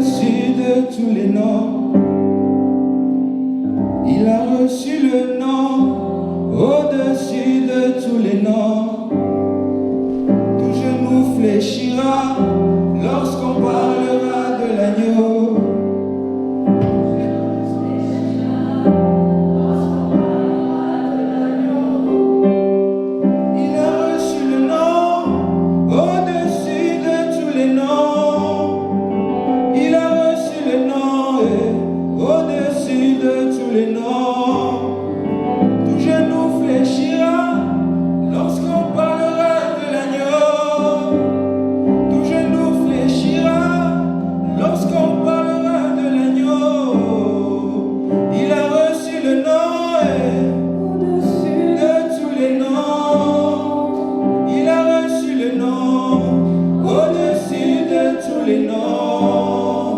Au-dessus de tous les noms, il a reçu le nom. Au-dessus de tous les noms, tout genou fléchira lorsqu'on parlera de l'agneau. Il a reçu le nom. Au-dessus de tous les noms, il a reçu le nom. Et au-dessus de tous les noms, tout genou fléchira lorsqu'on parlera de l'agneau. Tout genou fléchira lorsqu'on parlera de l'agneau. Il a reçu le nom au-dessus de tous les noms. Il a reçu le nom au-dessus de tous les noms.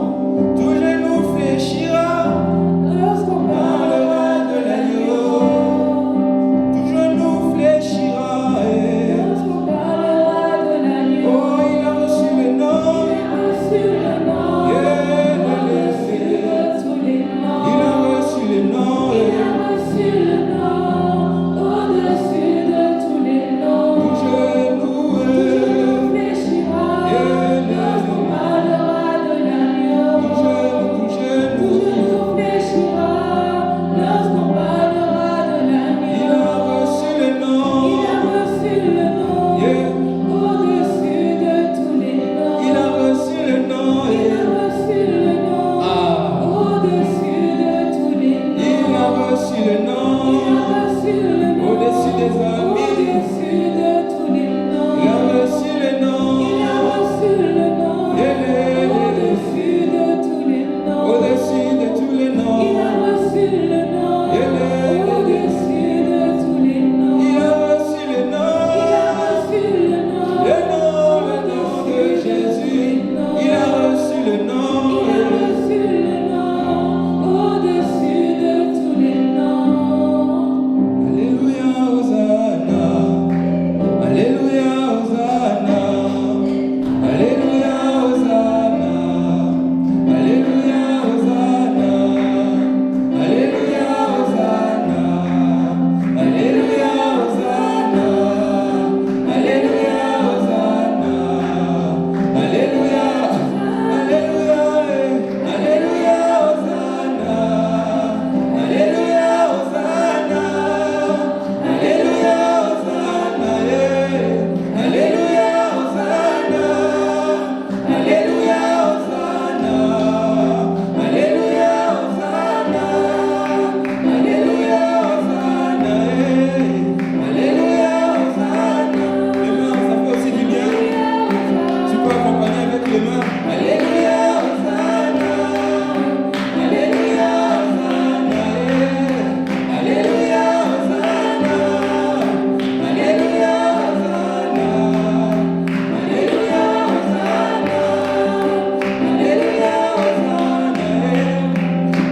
Tout genou fléchira lorsqu'on parlera de l'agneau. Tout genou fléchira lorsqu'on parlera de l'agneau. Oh, il a reçu le nom. Il a reçu le nom. Au-dessus de tous les noms. Il a reçu le nom. Il a reçu le nom. Au-dessus de tous les noms. Tout genou fléchira lorsqu'on parlera de l'agneau. Tout genou fléchira lorsqu'on parlera de l'agneau. Il a reçu le nom. Il a reçu le nom. Au-dessus de tous les noms. Il a reçu le nom. Il a reçu le nom. Au-dessus de tous les noms. Il a reçu le nom. Il a reçu le nom. Au-dessus des amis. Au-dessus de tous les noms. Il a reçu le nom. Il a reçu le nom. Au-dessus de tous les noms. Au-dessus de tous les noms. Il a reçu le nom. Au-dessus de tous les noms. Il a reçu le nom. Il a reçu le nom. Le nom de Jésus. Il a reçu le nom. Il a reçu le nom. Au-dessus de tous les noms. Alléluia, Hosanna. Alléluia, Hosanna. Alléluia, Hosanna. Alléluia, Hosanna. Alléluia, Hosanna. Alléluia, Hosanna. Alléluia, Hosanna. Alléluia, Alléluia, Alléluia, Hosanna. Alléluia, Hosanna. Alléluia, Hosanna. Alléluia, Hosanna. Alléluia, Hosanna. Alléluia, Hosanna. Alléluia, Hosanna. Alléluia, Hosanna. Les mains, ça fait aussi du bien. Tu peux accompagner avec les mains. Alléluia, Hosanna. Alléluia, Hosanna. Alléluia, Hosanna. Alléluia, Hosanna. Alléluia, Hosanna. Alléluia, Hosanna.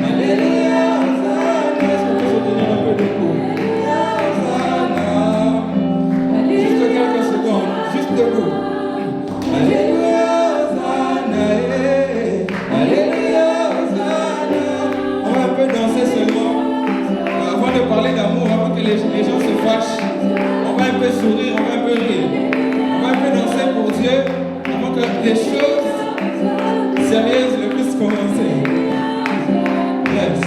Alléluia, Hosanna. Est-ce que tu peux tenir un peu debout? Hosanna. Juste quelques secondes. Juste debout. Alléluia, Hosanna. Alléluia, Hosanna. On va un peu danser seulement. Avant de parler d'amour, avant que les gens se fâchent, on va un peu sourire, on va un peu rire. On va un peu danser pour Dieu avant que les choses sérieuses ne puissent commencer. Yes.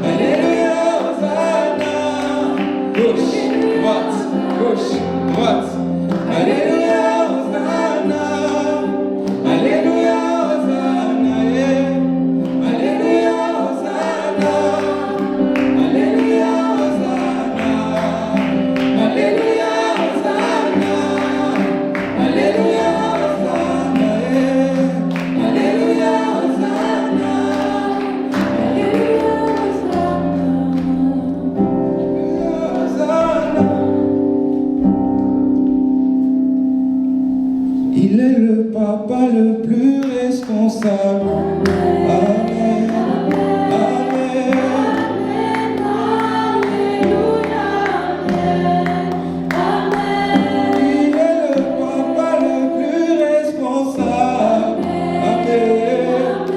Alléluia, Hosanna. Gauche, droite, gauche, droite. Alléluia, Hosanna. Alléluia, Hosanna. Alléluia, Hosanna. Alléluia, Hosanna. Alléluia, Hosanna. Alléluia, Hosanna. Alléluia, Hosanna. Hosanna. Il est le papa le plus responsable. Amen. Amen. Il est le papa le plus responsable. Amen.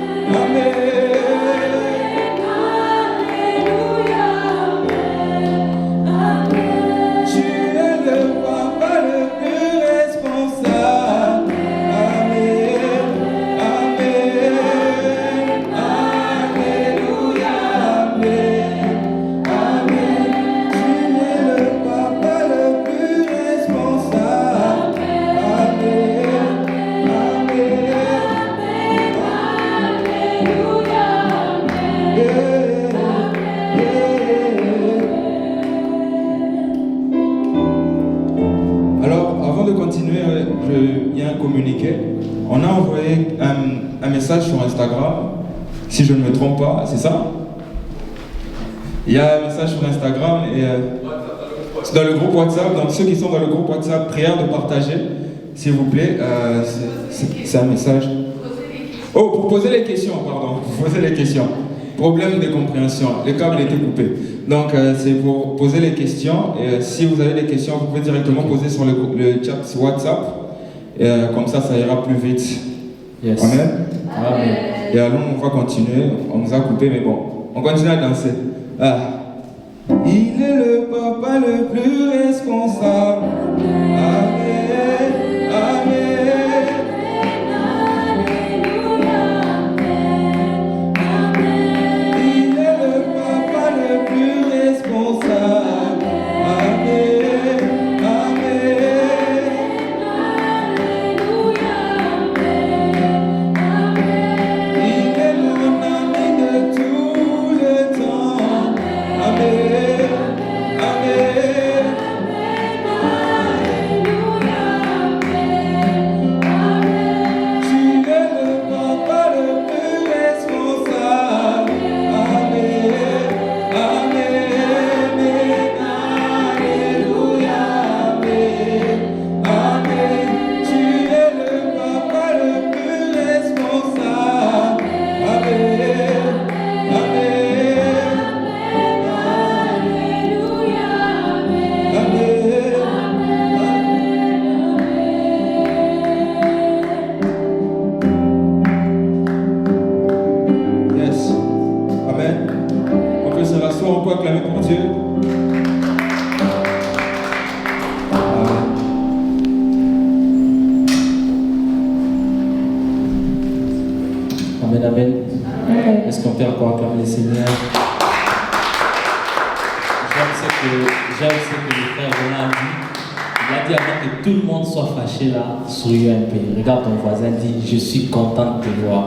Instagram, si je ne me trompe pas, c'est ça? Il y a un message sur Instagram et c'est dans le groupe WhatsApp. Donc ceux qui sont dans le groupe WhatsApp, prière de partager, s'il vous plaît. C'est un message. Oh, pour poser les questions, pardon. Pour poser les questions. Problème de compréhension. Le câble était coupé. Donc c'est pour poser les questions. Et si vous avez des questions, vous pouvez directement poser sur le chat WhatsApp. Et comme ça ira plus vite. Yes. Amen. Amen. Et allons, on va continuer. On nous a coupé, mais bon. On continue à danser. Ah. Il est le papa le plus responsable. Amen. Amen. Il est le papa le plus responsable. Amen. Amen. Il est mon ami de tout le temps. Amen. Amen. Tu es le papa le plus responsable. Amen. Amen. Alléluia. Amen. Amen. Tu es le papa le plus responsable. Amen. Amen. Yes. Amen. On peut se rasseoir, on peut acclamer pour Dieu. Amen. Amen, amen. Est-ce qu'on peut encore acclamer le Seigneur? J'aime ce que le frère Roland a dit. Il a dit avant que tout le monde soit fâché là, souris un peu. Regarde ton voisin, dit je suis content de te voir.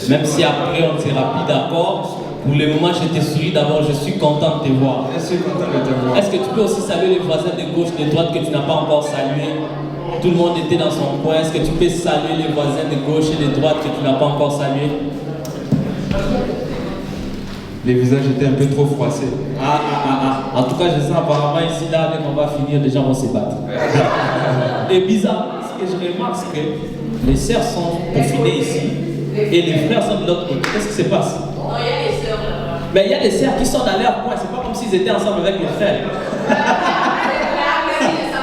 Même si après on ne sera plus d'accord, pour le moment je te souris d'abord, je suis content de te voir. Je suis content de te voir. Est-ce que tu peux aussi saluer les voisins de gauche, de droite que tu n'as pas encore salué? Tout le monde était dans son coin. Est-ce que tu peux saluer les voisins de gauche et de droite que tu n'as pas encore salué? Les visages étaient un peu trop froissés. En tout cas, je sens apparemment ici, là, dès qu'on va finir, les gens vont se battre. Et bizarre, ce que je remarque, c'est que les sœurs sont confinées ici et les frères sont de l'autre côté. Qu'est-ce qui se passe? Non, il y a les sœurs là-bas. Mais il y a des sœurs qui sont dans leur coin, c'est pas comme s'ils étaient ensemble avec les frères.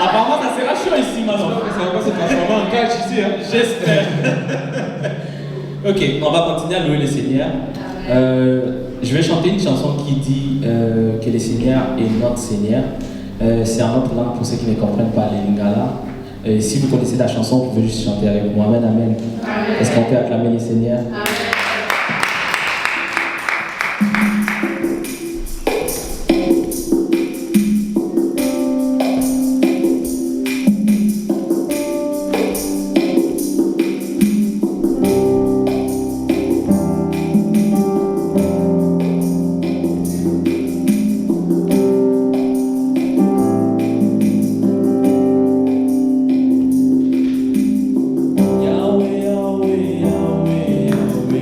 Apparemment, ça sera chaud ici maintenant. Ça va pas se transformer en catch ici, hein? J'espère. Ok, on va continuer à louer le Seigneur. Je vais chanter une chanson qui dit que le Seigneur est notre Seigneur. C'est en notre langue pour ceux qui ne comprennent pas les lingala. Si vous connaissez la chanson, vous pouvez juste chanter avec moi. Amen, amen. Est-ce qu'on peut acclamer le Seigneur? Yahweh, Yahweh, Yahweh, Yahweh.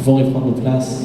pouvons reprendre nos places.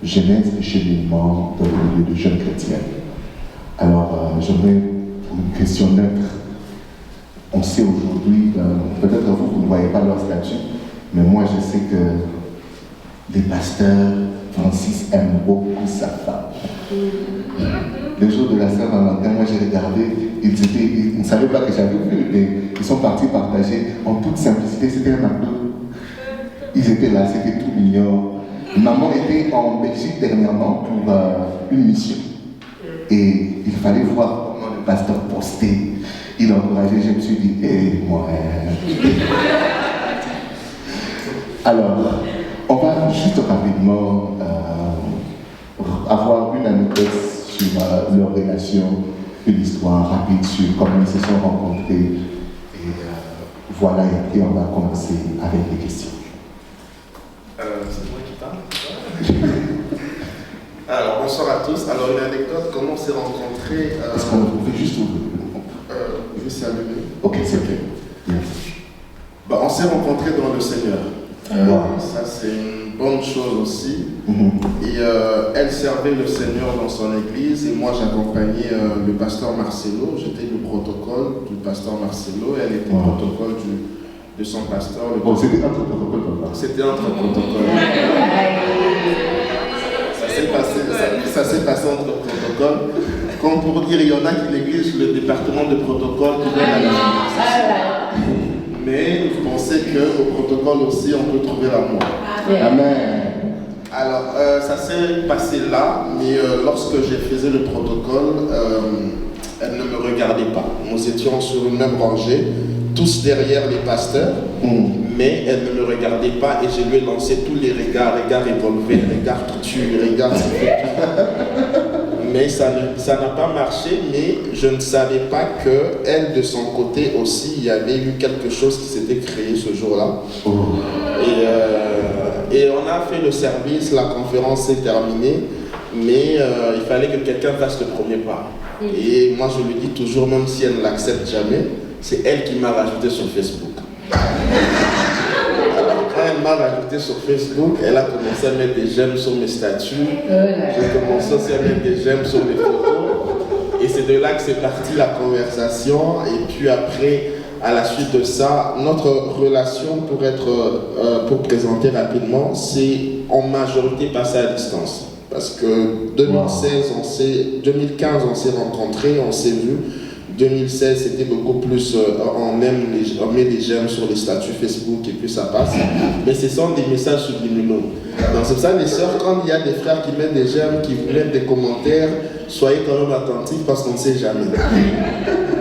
Genèse et cheminement dans le milieu de jeunes chrétiens. Alors, j'aimerais pour une question neutre. On sait aujourd'hui, peut-être vous ne voyez pas leur statut, mais moi je sais que les pasteurs, Francis aime beaucoup sa femme. Le jour de la Saint-Valentin, moi j'ai regardé, ils ne savaient pas que j'avais vu, mais ils sont partis partager en toute simplicité, c'était un McDo. Ils étaient là, c'était tout mignon. Maman était en Belgique dernièrement pour une mission. Et il fallait voir comment le pasteur postait. Il encourageait, je me suis dit, moi. Alors, on va juste rapidement avoir une anecdote sur leur relation, une histoire rapide sur comment ils se sont rencontrés. Et voilà, et on va commencer avec les questions. C'est moi qui parle. Alors, bonsoir à tous. Alors, une anecdote, comment on s'est rencontrés. Est-ce qu'on pouvait juste ouvrir? Juste allumer. Ok, c'est ok. Bien. Bah, on s'est rencontrés dans le Seigneur. Wow. Ça, c'est une bonne chose aussi. Mm-hmm. Et elle servait le Seigneur dans son église et moi, j'accompagnais le pasteur Marcelo. J'étais le protocole du pasteur Marcelo et elle était le protocole de son pasteur. Bon, c'était entre protocole comme ça. C'était entre protocoles. Ça s'est passé entre protocoles. Comme pour dire, il y en a qui négligent le département de protocole qui donne à la mais vous pensez qu'au protocole aussi, on peut trouver l'amour. Amen. Alors, ça s'est passé là, mais lorsque je faisais le protocole, elle ne me regardait pas. Nous étions sur une même rangée, tous derrière les pasteurs, mais elle ne me regardait pas et je lui ai lancé tous les regards révolvés, regards tortueux, regards... mais ça n'a pas marché, mais je ne savais pas qu'elle, de son côté aussi, il y avait eu quelque chose qui s'était créé ce jour-là. Et on a fait le service, la conférence s'est terminée, mais il fallait que quelqu'un fasse le premier pas. Et moi je lui dis toujours, même si elle ne l'accepte jamais, c'est elle qui m'a rajouté sur Facebook. Alors quand elle m'a rajouté sur Facebook, elle a commencé à mettre des j'aime sur mes statuts. J'ai commencé aussi à mettre des j'aime sur mes photos. Et c'est de là que c'est parti la conversation. Et puis après, à la suite de ça, notre relation, pour présenter rapidement, c'est en majorité passé à distance. Parce que 2015, on s'est rencontrés, on s'est vus. 2016, c'était beaucoup plus, on met des j'aime sur les statuts Facebook et puis ça passe. Mais ce sont des messages subliminaux. Donc c'est ça les sœurs, quand il y a des frères qui mettent des j'aime, qui vous mettent des commentaires, soyez quand même attentifs parce qu'on ne sait jamais.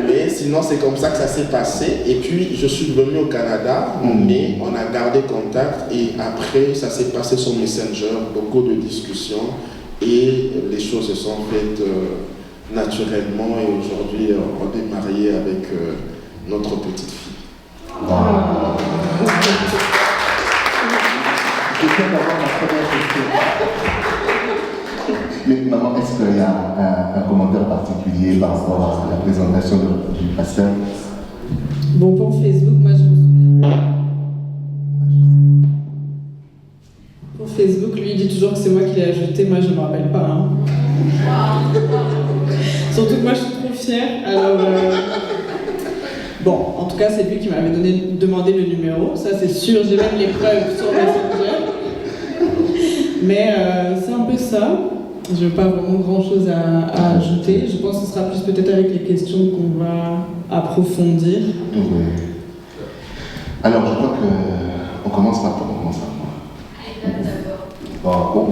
Mais sinon c'est comme ça que ça s'est passé. Et puis je suis venu au Canada, mais on a gardé contact et après ça s'est passé sur Messenger, beaucoup de discussions et les choses se sont faites naturellement et aujourd'hui on est marié avec notre petite fille. Wow. Je viens d'avoir ma première question. Mais maman, est-ce qu'il y a un commentaire particulier par rapport à la présentation du pasteur? Bon, pour Facebook, moi pour Facebook, lui il dit toujours que c'est moi qui l'ai ajouté, moi je ne me rappelle pas. Hein. Surtout que moi je suis trop fière, alors bon, en tout cas c'est lui qui m'avait demandé le numéro, ça c'est sûr, j'ai même les preuves sur Messenger. Mais c'est un peu ça, je n'ai pas vraiment grand chose à ajouter, je pense que ce sera plus peut-être avec les questions qu'on va approfondir. Oui. Alors je crois qu'on commence par quoi? On commence par quoi?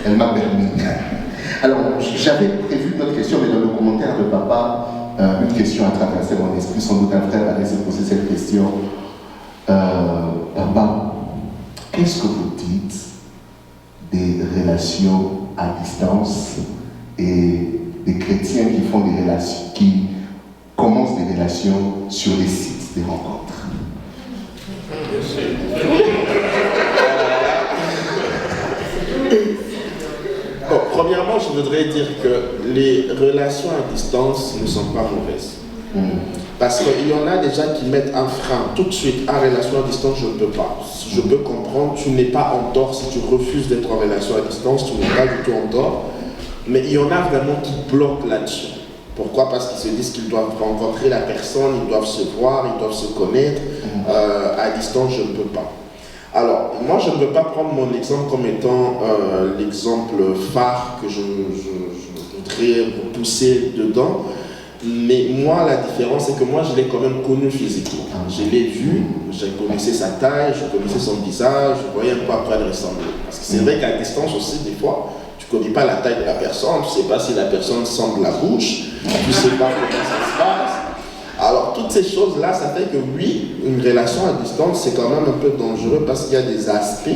Elle m'a permis. Alors, j'avais prévu notre question, mais dans le commentaire de papa, une question a traversé mon esprit. Sans doute un frère allait se poser cette question. Papa, qu'est-ce que vous dites des relations à distance et des chrétiens qui font des relations, qui commencent des relations sur les sites des rencontres? Bon, premièrement, je voudrais dire que les relations à distance ne sont pas mauvaises. Parce qu'il y en a déjà qui mettent un frein tout de suite. À relation à distance, je ne peux pas. Je peux comprendre, tu n'es pas en tort si tu refuses d'être en relation à distance, tu n'es pas du tout en tort. Mais il y en a vraiment qui bloquent là-dessus. Pourquoi? Parce qu'ils se disent qu'ils doivent rencontrer la personne, ils doivent se voir, ils doivent se connaître. À distance, je ne peux pas. Alors, moi, je ne veux pas prendre mon exemple comme étant l'exemple phare que je voudrais pousser dedans. Mais moi, la différence, c'est que moi, je l'ai quand même connu physiquement. Je l'ai vu, je connaissais sa taille, je connaissais son visage, je voyais un peu à quoi elle ressemblait. Parce que c'est vrai qu'à distance aussi, des fois, tu ne connais pas la taille de la personne, tu ne sais pas si la personne semble la bouche, tu ne sais pas comment ça se passe. Alors, toutes ces choses-là, ça fait que oui, une relation à distance, c'est quand même un peu dangereux parce qu'il y a des aspects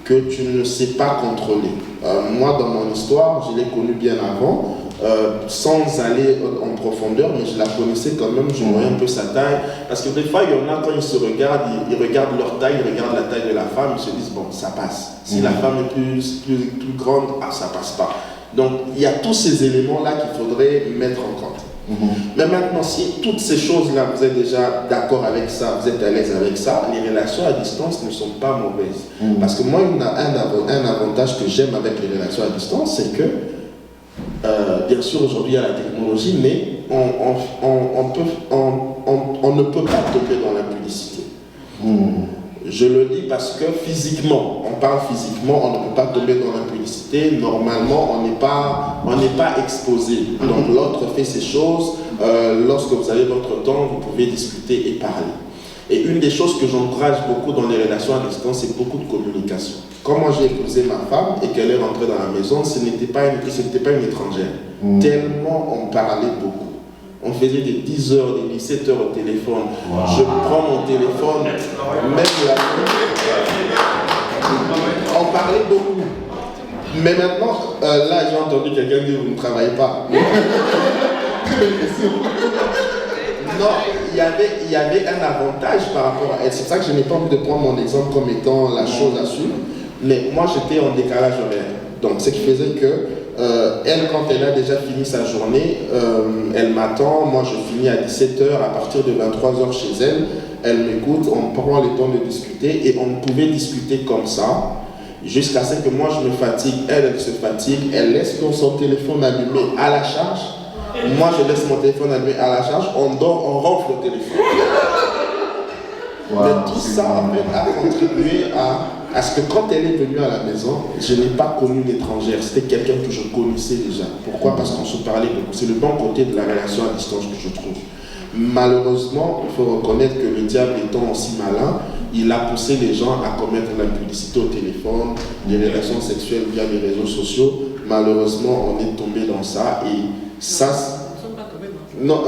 que tu ne sais pas contrôler. Moi, dans mon histoire, je l'ai connue bien avant, sans aller en profondeur, mais je la connaissais quand même, je voyais un peu sa taille. Parce que des fois, il y en a, quand ils se regardent, ils regardent leur taille, ils regardent la taille de la femme, ils se disent, bon, ça passe. Si la femme est plus grande, ça passe pas. Donc, il y a tous ces éléments-là qu'il faudrait mettre en compte. Mais maintenant, si toutes ces choses-là, vous êtes déjà d'accord avec ça, vous êtes à l'aise avec ça, les relations à distance ne sont pas mauvaises. Parce que moi, il y a un avantage que j'aime avec les relations à distance, c'est que, bien sûr, aujourd'hui, il y a la technologie, mais on ne peut pas tomber dans la publicité. Je le dis parce que physiquement, on parle physiquement, on ne peut pas tomber dans la publicité. Normalement, on n'est pas exposé. Donc l'autre fait ses choses. Lorsque vous avez votre temps, vous pouvez discuter et parler. Et une des choses que j'encourage beaucoup dans les relations à distance, c'est beaucoup de communication. Quand moi j'ai épousé ma femme et qu'elle est rentrée dans la maison, ce n'était pas une étrangère. Tellement on parlait beaucoup. On faisait des 10 heures, des 17 heures au téléphone. Je prends mon téléphone, même la nuit. On parlait beaucoup. Mais maintenant, là, j'ai entendu quelqu'un dire vous ne travaillez pas. Très belle question. Non, il y avait un avantage par rapport à elle. C'est pour ça que je n'ai pas envie de prendre mon exemple comme étant la chose à suivre. Mais moi, j'étais en décalage horaire. Donc, ce qui faisait que elle, quand elle a déjà fini sa journée, elle m'attend. Moi, je finis à 17h. À partir de 23h chez elle, elle m'écoute. On prend le temps de discuter. Et on pouvait discuter comme ça. Jusqu'à ce que moi, je me fatigue. Elle se fatigue. Elle laisse son téléphone allumé à la charge. Moi, je laisse mon téléphone allumé à la charge, on dort, on ronfle le téléphone. Wow, mais tout ça, en fait, a contribué à ce que quand elle est venue à la maison, je n'ai pas connu l'étrangère. C'était quelqu'un que je connaissais déjà. Pourquoi? Parce qu'on se parlait beaucoup. C'est le bon côté de la relation à distance que je trouve. Malheureusement, il faut reconnaître que le diable étant aussi malin, il a poussé les gens à commettre l'impudicité au téléphone, les relations sexuelles via les réseaux sociaux. Malheureusement, on est tombé dans ça et ça. Non, non,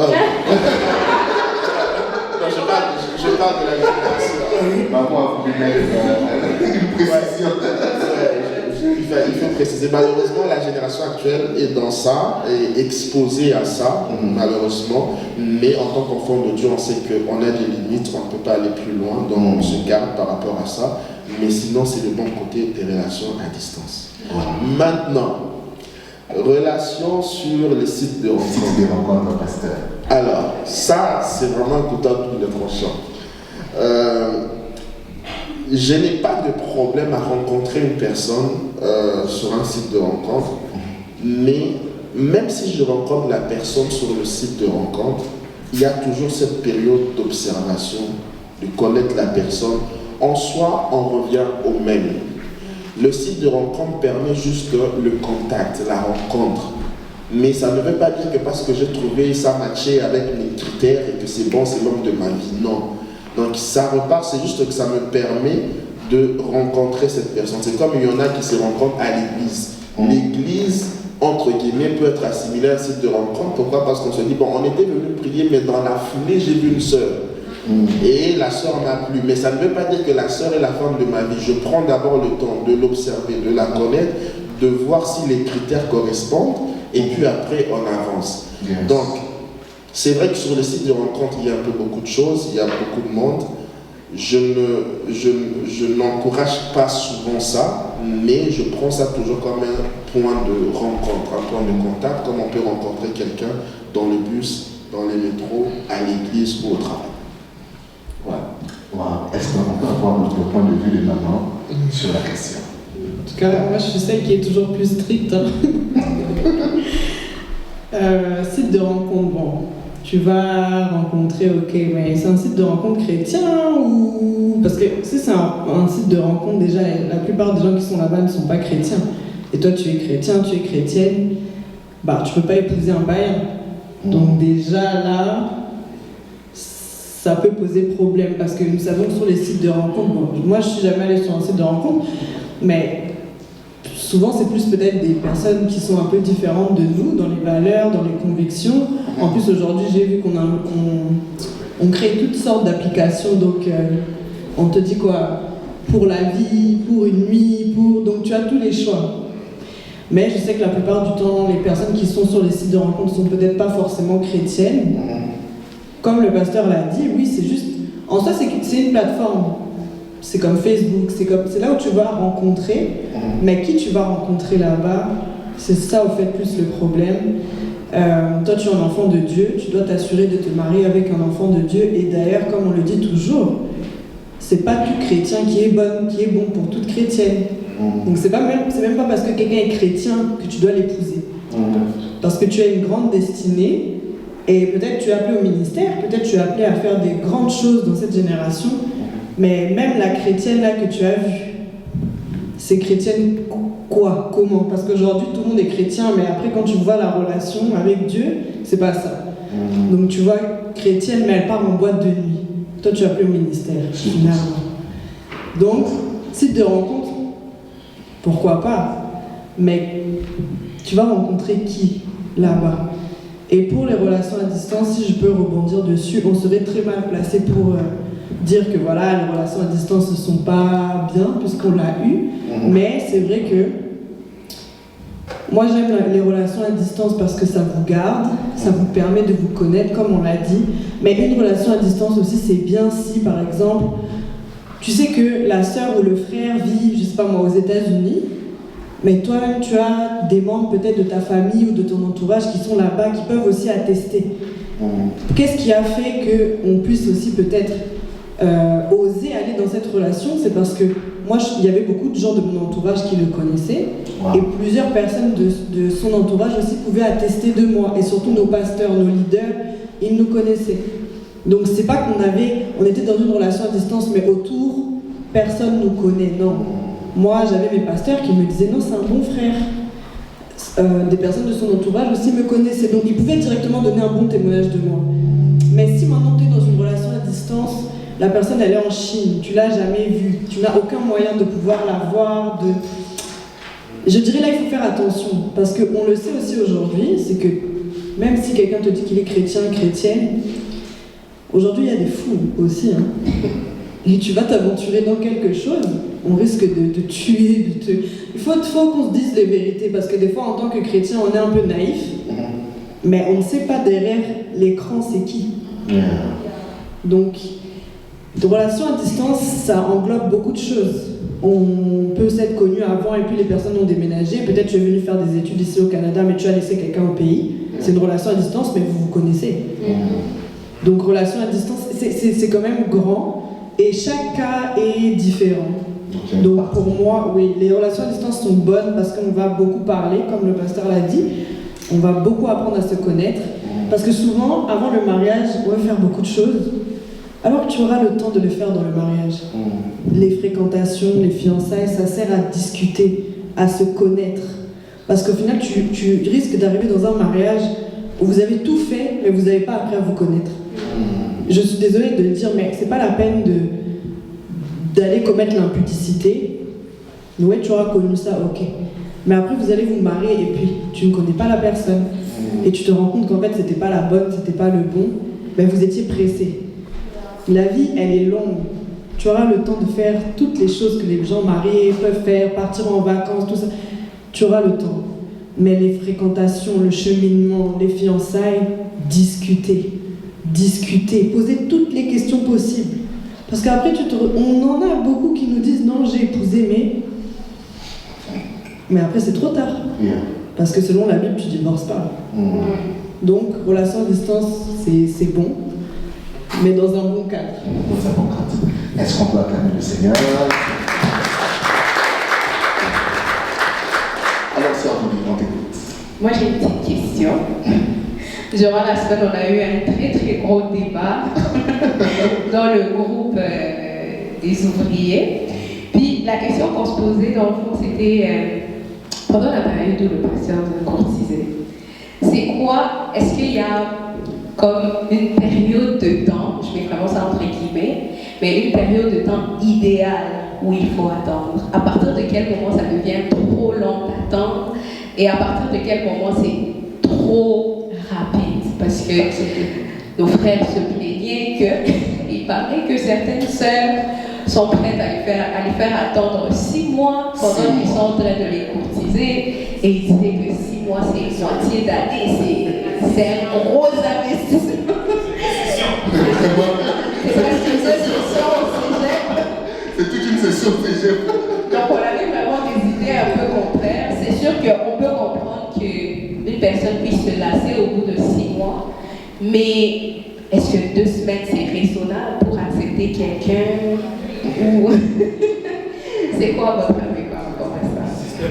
je parle de la génération. Maman, vous pouvez mettre une précision. Il faut préciser. Malheureusement, la génération actuelle est dans ça, est exposée à ça, malheureusement. Mais en tant qu'enfant de Dieu, on sait qu'on a des limites, on ne peut pas aller plus loin, donc on se garde par rapport à ça. Mais sinon, c'est le bon côté des relations à distance. Maintenant, relations sur les sites de rencontres. Pasteur. Alors, ça, c'est vraiment un couteau à double tranchant. Je n'ai pas de problème à rencontrer une personne sur un site de rencontre, mais même si je rencontre la personne sur le site de rencontre, il y a toujours cette période d'observation, de connaître la personne. En soi, on revient au même. Le site de rencontre permet juste le contact, la rencontre. Mais ça ne veut pas dire que parce que j'ai trouvé ça matché avec mes critères et que c'est bon, c'est l'homme de ma vie. Non. Donc ça repart, c'est juste que ça me permet de rencontrer cette personne. C'est comme il y en a qui se rencontrent à l'église. L'église, entre guillemets, peut être assimilée à un site de rencontre. Pourquoi? Parce qu'on se dit, bon, on était venu prier, mais dans la foulée, j'ai vu une sœur. Et la sœur m'a plu. Mais ça ne veut pas dire que la sœur est la femme de ma vie. Je prends d'abord le temps de l'observer, de la connaître, de voir si les critères correspondent, et puis après, on avance. Yes. Donc, c'est vrai que sur les sites de rencontre, il y a un peu beaucoup de choses, il y a beaucoup de monde. Je n'encourage pas souvent ça, mais je prends ça toujours comme un point de rencontre, un point de contact, comme on peut rencontrer quelqu'un dans le bus, dans les métros, à l'église ou au travail. Voilà. Wow. Est-ce qu'on peut avoir notre point de vue de maman sur la question? En tout cas, moi je suis celle qui est toujours plus stricte. Site de rencontre, bon, tu vas rencontrer, ok, mais c'est un site de rencontre chrétien ou... Parce que si c'est un site de rencontre, déjà, la plupart des gens qui sont là-bas ne sont pas chrétiens. Et toi, tu es chrétien, tu es chrétienne, bah, tu peux pas épouser un païen. Donc déjà, là, ça peut poser problème. Parce que nous savons que sur les sites de rencontre, bon, moi, je suis jamais allée sur un site de rencontre, mais... Souvent, c'est plus peut-être des personnes qui sont un peu différentes de nous, dans les valeurs, dans les convictions. En plus, aujourd'hui, j'ai vu qu'on crée toutes sortes d'applications. Donc, on te dit quoi? Pour la vie, pour une nuit, pour... Donc, tu as tous les choix. Mais je sais que la plupart du temps, les personnes qui sont sur les sites de rencontres ne sont peut-être pas forcément chrétiennes. Comme le pasteur l'a dit, oui, c'est juste... En soi, c'est une plateforme. C'est comme Facebook, c'est là où tu vas rencontrer, mais qui tu vas rencontrer là-bas, c'est ça au fait plus le problème. Toi tu es un enfant de Dieu, tu dois t'assurer de te marier avec un enfant de Dieu, et d'ailleurs comme on le dit toujours, c'est pas tout chrétien qui est bon pour toute chrétienne. Donc c'est même pas parce que quelqu'un est chrétien que tu dois l'épouser. Parce que tu as une grande destinée, et peut-être tu es appelé au ministère, peut-être tu es appelé à faire des grandes choses dans cette génération. Mais même la chrétienne là que tu as vue, c'est chrétienne quoi? Comment? Parce qu'aujourd'hui tout le monde est chrétien, mais après quand tu vois la relation avec Dieu, c'est pas ça. Donc tu vois chrétienne, mais elle part en boîte de nuit. Toi tu es appelé au ministère, finalement. Donc, site de rencontre, pourquoi pas? Mais tu vas rencontrer qui là-bas? Et pour les relations à distance, si je peux rebondir dessus, on serait très mal placé pour... dire que voilà, les relations à distance ne sont pas bien puisqu'on l'a eu, mais c'est vrai que Moi, j'aime les relations à distance parce que ça vous garde, ça vous permet de vous connaître, comme on l'a dit. Mais une relation à distance aussi, c'est bien si, par exemple, tu sais que la sœur ou le frère vit, je sais pas moi, aux États-Unis, mais toi-même, tu as des membres peut-être de ta famille ou de ton entourage qui sont là-bas, qui peuvent aussi attester. Qu'est-ce qui a fait qu'on puisse aussi peut-être oser aller dans cette relation? C'est parce que moi, il y avait beaucoup de gens de mon entourage qui le connaissaient, et plusieurs personnes de son entourage aussi pouvaient attester de moi, et surtout nos pasteurs, nos leaders, ils nous connaissaient. Donc c'est pas on était dans une relation à distance, mais autour, personne nous connaît, non. Moi, j'avais mes pasteurs qui me disaient non, c'est un bon frère. Des personnes de son entourage aussi me connaissaient, donc ils pouvaient directement donner un bon témoignage de moi. Mais si maintenant tu es dans une relation à distance, la personne elle est en Chine, tu l'as jamais vue, tu n'as aucun moyen de pouvoir la voir, Je dirais là il faut faire attention, parce qu'on le sait aussi aujourd'hui, c'est que même si quelqu'un te dit qu'il est chrétien, chrétienne, aujourd'hui il y a des fous aussi, hein. Et tu vas t'aventurer dans quelque chose, on risque de te tuer, Il faut qu'on se dise les vérités, parce que des fois en tant que chrétien on est un peu naïf, mais on ne sait pas derrière l'écran c'est qui. Donc, de relation à distance, ça englobe beaucoup de choses. On peut s'être connu avant et puis les personnes ont déménagé. Peut-être tu es venu faire des études ici au Canada, mais tu as laissé quelqu'un au pays. C'est une relation à distance, mais vous vous connaissez. Donc, relation à distance, c'est quand même grand et chaque cas est différent. Donc, pour moi, oui, les relations à distance sont bonnes parce qu'on va beaucoup parler, comme le pasteur l'a dit. On va beaucoup apprendre à se connaître. Parce que souvent, avant le mariage, on veut faire beaucoup de choses. Alors que tu auras le temps de le faire dans le mariage. Les fréquentations, les fiançailles, ça sert à discuter, à se connaître. Parce qu'au final, tu risques d'arriver dans un mariage où vous avez tout fait, mais vous n'avez pas appris à vous connaître. Je suis désolée de le dire, mais c'est pas la peine d'aller commettre l'impudicité. Ouais, tu auras connu ça, ok. Mais après, vous allez vous marier et puis tu ne connais pas la personne. Et tu te rends compte qu'en fait, c'était pas la bonne, c'était pas le bon. Ben, vous étiez pressé. La vie, elle est longue. Tu auras le temps de faire toutes les choses que les gens mariés peuvent faire, partir en vacances, tout ça. Tu auras le temps. Mais les fréquentations, le cheminement, les fiançailles, discuter, poser toutes les questions possibles. Parce qu'après, on en a beaucoup qui nous disent non, j'ai épousé, mais après, c'est trop tard. Parce que selon la Bible, tu divorces pas. Donc, relation à distance, c'est bon. Mais dans un bon cadre. Dans un bon cadre. Est-ce qu'on peut acclamer le Seigneur? Alors, sœur, on t'écoute. Moi, j'ai une petite question. Durant la semaine, on a eu un très très gros débat dans le groupe des ouvriers. Puis, la question qu'on se posait, dans le fond, c'était pendant la période où le pasteur courtisait. C'est quoi? Est-ce qu'il y a comme une période de temps, je mets vraiment ça entre guillemets, mais une période de temps idéale où il faut attendre? À partir de quel moment ça devient trop long d'attendre? Et à partir de quel moment c'est trop rapide? Parce que nos frères se plaignaient qu'il paraît que certaines sœurs sont prêtes à les faire attendre 6 mois pendant qu'ils sont en train de les courtiser. Et ils disaient que 6 mois, c'est une moitié d'année, c'est un gros investissement. C'est toute une session au cégep. Donc on avait vraiment des idées un peu contraires. C'est sûr qu'on peut comprendre qu'une personne puisse se lasser au bout de 6 mois, mais est-ce que 2 semaines c'est raisonnable pour accepter quelqu'un? Ou c'est quoi votre avis par rapport à ça?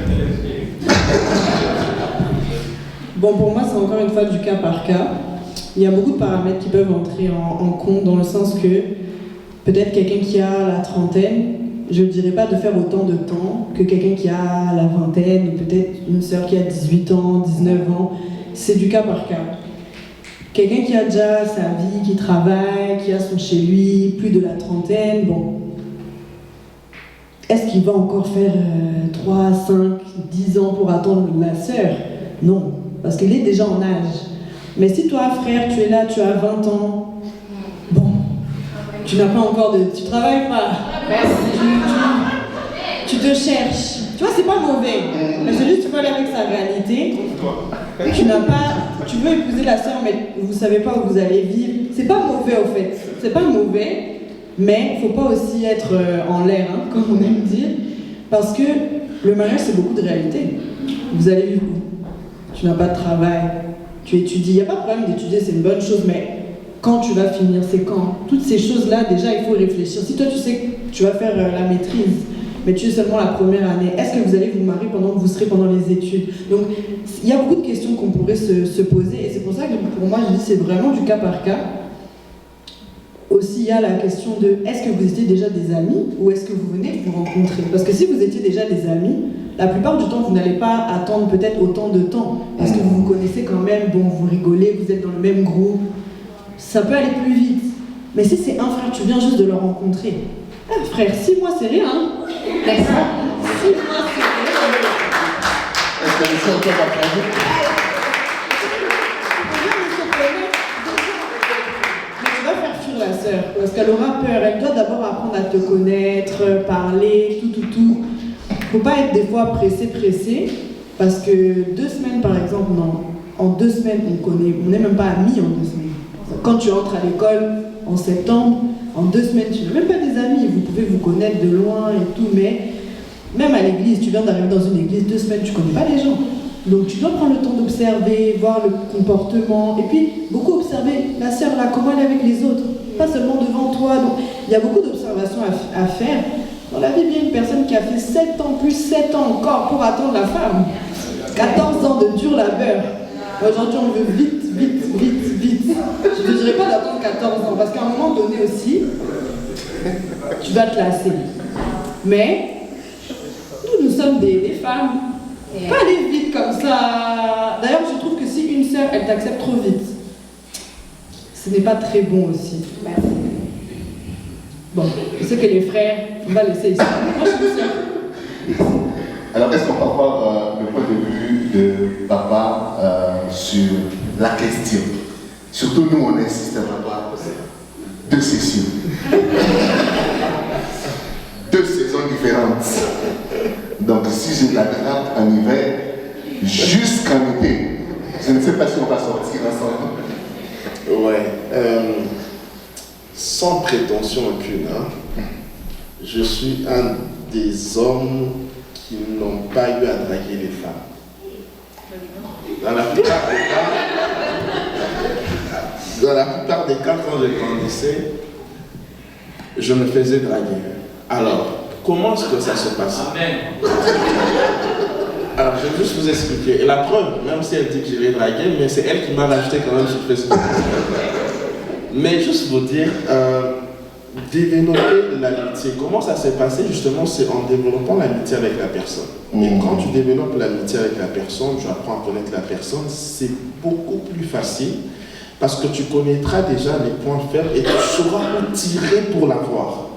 Bon, pour moi, c'est encore une fois du cas par cas. Il y a beaucoup de paramètres qui peuvent entrer en compte, dans le sens que peut-être quelqu'un qui a la trentaine, je ne dirais pas de faire autant de temps que quelqu'un qui a la vingtaine, ou peut-être une sœur qui a 18 ans, 19 ans. C'est du cas par cas. Quelqu'un qui a déjà sa vie, qui travaille, qui a son chez lui, plus de la trentaine, bon. Est-ce qu'il va encore faire 3, 5, 10 ans pour attendre la sœur? Non, parce qu'il est déjà en âge. Mais si toi, frère, tu es là, tu as 20 ans, bon, tu n'as pas encore de... Tu travailles pas. Tu te cherches. Tu vois, c'est pas mauvais. Mais c'est juste veux aller avec sa réalité. Tu veux épouser la sœur, mais vous savez pas où vous allez vivre. C'est pas mauvais au fait. C'est pas mauvais, mais faut pas aussi être en l'air, hein, comme on aime dire. Parce que le mariage, c'est beaucoup de réalité. Vous allez vivre où? Tu n'as pas de travail, tu étudies. Il n'y a pas de problème d'étudier, c'est une bonne chose, mais quand tu vas finir, c'est quand? Toutes ces choses-là, déjà, il faut réfléchir. Si toi, tu sais que tu vas faire la maîtrise, mais tu es seulement la première année, est-ce que vous allez vous marier pendant que vous serez pendant les études? Donc, il y a beaucoup de questions qu'on pourrait se poser, et c'est pour ça que pour moi, je dis c'est vraiment du cas par cas. Aussi, il y a la question de est-ce que vous étiez déjà des amis ou est-ce que vous venez de vous rencontrer? Parce que si vous étiez déjà des amis, la plupart du temps, vous n'allez pas attendre peut-être autant de temps parce que vous vous connaissez quand même, bon, vous rigolez, vous êtes dans le même groupe, ça peut aller plus vite. Mais si c'est un frère, tu viens juste de le rencontrer. Ah, frère, 6 mois, c'est rien. Hein? 6 mois, c'est rien. Est-ce que les sœurs peuvent apprendre? La sœur, parce qu'elle aura peur, elle doit d'abord apprendre à te connaître, parler, tout. Faut pas être des fois pressé, parce que 2 semaines par exemple, non, en 2 semaines on n'est même pas amis en 2 semaines. Quand tu entres à l'école en septembre, en 2 semaines tu n'es même pas des amis, vous pouvez vous connaître de loin et tout, mais même à l'église, tu viens d'arriver dans une église, 2 semaines tu connais pas les gens. Donc tu dois prendre le temps d'observer, voir le comportement, et puis beaucoup observer la sœur là, comment elle est avec les autres, pas seulement devant toi. Donc il y a beaucoup d'observations à faire. Dans la vie, il y a une personne qui a fait 7 ans plus 7 ans encore pour attendre la femme. 14 ans de dur labeur. Aujourd'hui on veut vite. Je ne dirais pas d'attendre 14 ans, parce qu'à un moment donné aussi, tu vas te lasser. Mais nous sommes des femmes. Pas aller vite comme ça. D'ailleurs, je trouve que si une sœur, elle t'accepte trop vite, ce n'est pas très bon aussi. Bon, je sais que les frères, on va laisser ici. Moi, je suis sœur. Alors, est-ce qu'on peut avoir le point de vue de papa sur la question? Surtout nous, on insiste à papa. 2 sessions. 2 saisons différentes. Donc, si je l'attrape en hiver, jusqu'en été, je ne sais pas si on va sortir ensemble. Ouais. Sans prétention aucune, hein, je suis un des hommes qui n'ont pas eu à draguer les femmes. Dans la plupart des cas, quand je grandissais, je me faisais draguer. Alors, comment est-ce que ça se passe? Alors, je vais juste vous expliquer. Et la preuve, même si elle dit que je l'ai dragué, mais c'est elle qui m'a rajouté quand même sur Facebook. Mais juste vous dire, développer l'amitié. Comment ça s'est passé? Justement, c'est en développant l'amitié avec la personne. Et quand tu développes l'amitié avec la personne, tu apprends à connaître la personne, c'est beaucoup plus facile parce que tu connaîtras déjà les points faibles et tu sauras où tirer pour l'avoir.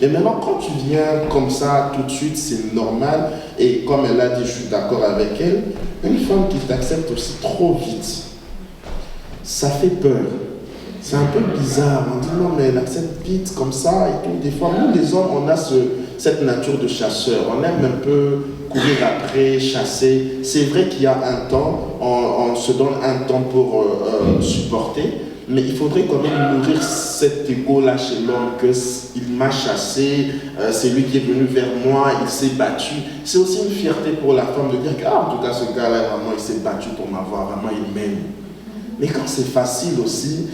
Et maintenant, quand tu viens comme ça, tout de suite, c'est normal. Et comme elle a dit, je suis d'accord avec elle, une femme qui t'accepte aussi trop vite, ça fait peur. C'est un peu bizarre. On dit non, mais elle accepte vite comme ça et tout. Des fois, nous, les hommes, on a cette nature de chasseur. On aime un peu courir après, chasser. C'est vrai qu'il y a un temps, on se donne un temps pour supporter. Mais il faudrait quand même nourrir cet égo-là chez l'homme, qu'il m'a chassé, c'est lui qui est venu vers moi, il s'est battu. C'est aussi une fierté pour la femme de dire que, en tout cas, ce gars-là, vraiment, il s'est battu pour m'avoir, vraiment, il m'aime. Mais quand c'est facile aussi,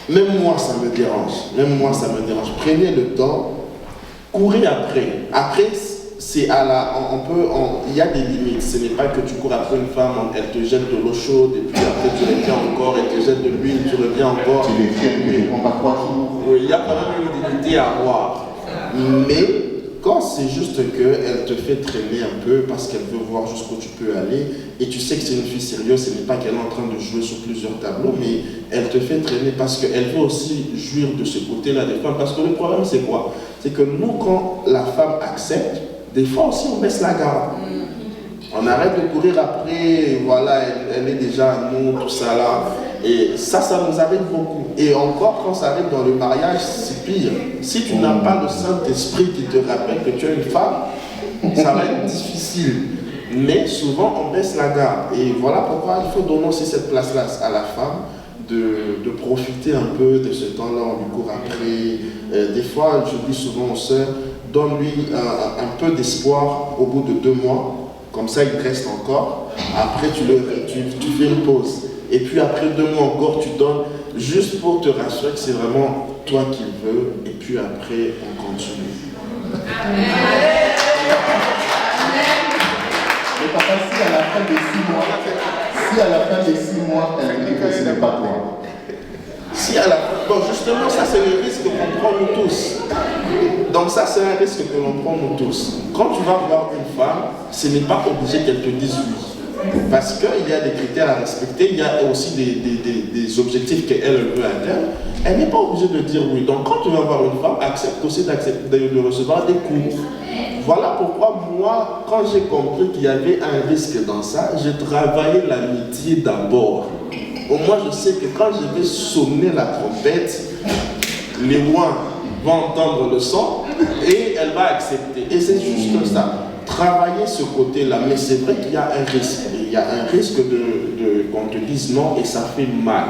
même moi, ça me dérange. Prenez le temps, courez après. Après, c'est à la, il y a des limites. Ce n'est pas que tu cours après une femme, elle te jette de l'eau chaude et puis après tu reviens encore, elle te jette de l'huile, tu reviens encore. Tu les tiens, tu les prends pas 3 jours. Oui, il y a quand même une limite à avoir. Mais quand c'est juste qu'elle te fait traîner un peu parce qu'elle veut voir jusqu'où tu peux aller et tu sais que c'est une fille sérieuse, ce n'est pas qu'elle est en train de jouer sur plusieurs tableaux, mais elle te fait traîner parce qu'elle veut aussi jouir de ce côté-là des femmes. Parce que le problème c'est quoi? C'est que nous, quand la femme accepte, des fois aussi on baisse la garde. On arrête de courir après, voilà, elle est déjà à nous, tout ça là. Et ça nous arrive beaucoup. Et encore, quand ça arrive dans le mariage, c'est pire. Si tu n'as pas le Saint-Esprit qui te rappelle que tu es une femme, ça va être difficile. mais souvent on baisse la garde. Et voilà pourquoi il faut donner aussi cette place-là à la femme, de profiter un peu de ce temps-là, on lui court après. Des fois, je dis souvent aux sœurs, donne-lui un peu d'espoir au bout de 2 mois, comme ça il reste encore. Après, tu fais une pause. Et puis après 2 mois encore, tu donnes juste pour te rassurer que c'est vraiment toi qui le veux. Et puis après, on continue. Mais papa, si à la fin des 6 mois, elle dit que ce n'est pas toi. Si à la fin, bon justement, ça c'est le risque qu'on prend nous tous. Donc ça c'est un risque que l'on prend nous tous. Quand tu vas voir une femme, ce n'est pas obligé qu'elle te dise oui. Parce qu'il y a des critères à respecter, il y a aussi des objectifs qu'elle veut atteindre. Elle n'est pas obligée de dire oui. Donc quand tu vas voir une femme, accepte aussi de recevoir des coups. Voilà pourquoi moi, quand j'ai compris qu'il y avait un risque dans ça, j'ai travaillé l'amitié d'abord. Au moins je sais que quand je vais sonner la trompette, les ouins vont entendre le son et elle va accepter. Et c'est juste ça. Travailler ce côté-là, mais c'est vrai qu'il y a un risque. Il y a un risque qu'on te dise non et ça fait mal.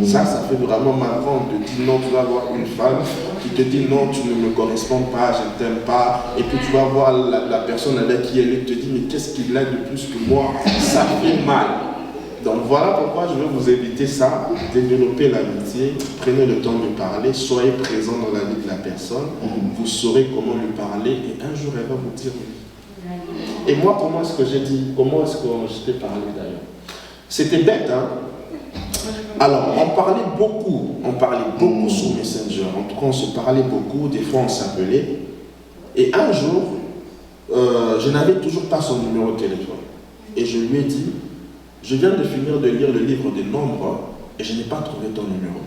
Ça fait vraiment mal quand on te dit non, tu vas voir une femme qui te dit non, tu ne me corresponds pas, je ne t'aime pas, et puis tu vas voir la personne avec qui elle est, te dit mais qu'est-ce qu'il a de plus que moi? Ça fait mal. Donc voilà pourquoi je veux vous éviter ça, développer l'amitié, prenez le temps de parler, soyez présent dans la vie de la personne, vous saurez comment lui parler et un jour elle va vous dire oui. Et moi, comment est-ce que j'ai dit, comment est-ce que je t'ai parlé d'ailleurs? C'était bête, hein? Alors, on parlait beaucoup sur Messenger, en tout cas on se parlait beaucoup, des fois on s'appelait, et un jour, je n'avais toujours pas son numéro de téléphone, et je lui ai dit, je viens de finir de lire le livre des nombres, et je n'ai pas trouvé ton numéro.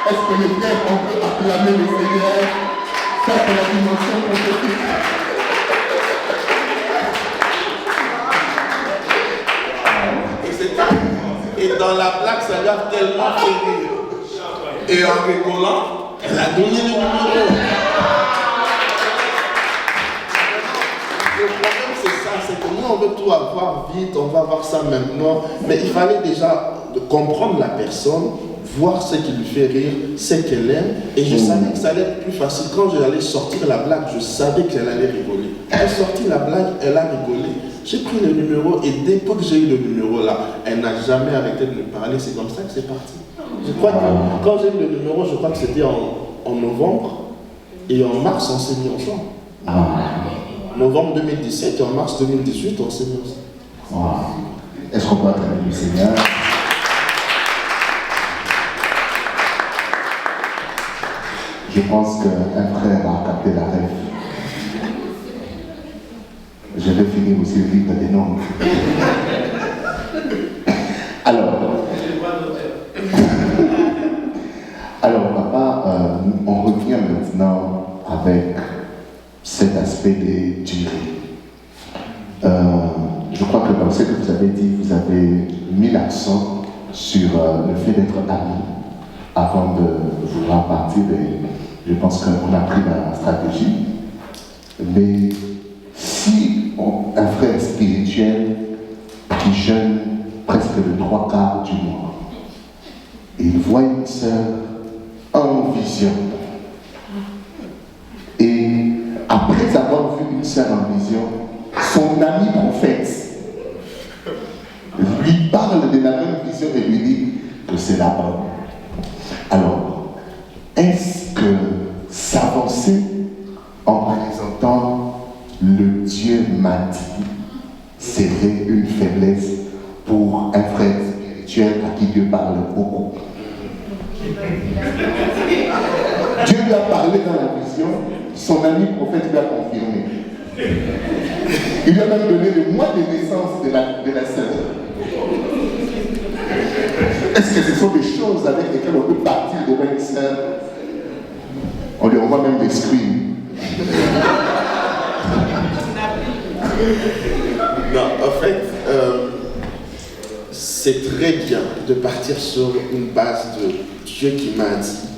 Est-ce que les frères, on peut acclamer le Seigneur? Ça, c'est la dimension prophétique. Et dans la plaque, ça lui a tellement fait rire. Et en rigolant, elle a donné le numéro. Le problème, c'est ça, c'est que nous, on veut tout avoir vite, on va avoir ça maintenant. Mais il fallait déjà comprendre la personne, voir ce qui lui fait rire, ce qu'elle aime. Et je savais que ça allait être plus facile. Quand j'allais sortir la blague, je savais qu'elle allait rigoler. Elle sortit la blague, elle a rigolé. J'ai pris le numéro et dès que j'ai eu le numéro là, elle n'a jamais arrêté de me parler. C'est comme ça que c'est parti. Je crois que quand j'ai eu le numéro, je crois que c'était en novembre. Et en mars, on s'est mis ensemble. Novembre 2017 et en mars 2018, on s'est mis ensemble. Est-ce qu'on peut acclamer le Seigneur? Je pense qu'un frère a capté la rêve. Je vais finir aussi le livre des noms. Alors papa, on revient maintenant avec cet aspect des durées. Je crois que dans ce que vous avez dit, vous avez mis l'accent sur le fait d'être ami avant de vouloir partir. Je pense qu'on a pris la stratégie. Mais si un frère spirituel qui jeûne presque le 3/4 du mois, il voit une sœur en vision, et après avoir vu une sœur en vision, son ami prophète lui parle de la même vision et lui dit que c'est la bonne. Alors, est-ce que s'avancer en présentant le Dieu m'a dit serait une faiblesse pour un frère spirituel à qui Dieu parle beaucoup? Dieu lui a parlé dans la vision, son ami prophète lui a confirmé. Il lui a même donné le mois de naissance de la sœur. Est-ce que ce sont des choses avec lesquelles on peut partir devant une sœur? On lui envoie même des screens. Non, en fait, c'est très bien de partir sur une base de Dieu qui m'a dit.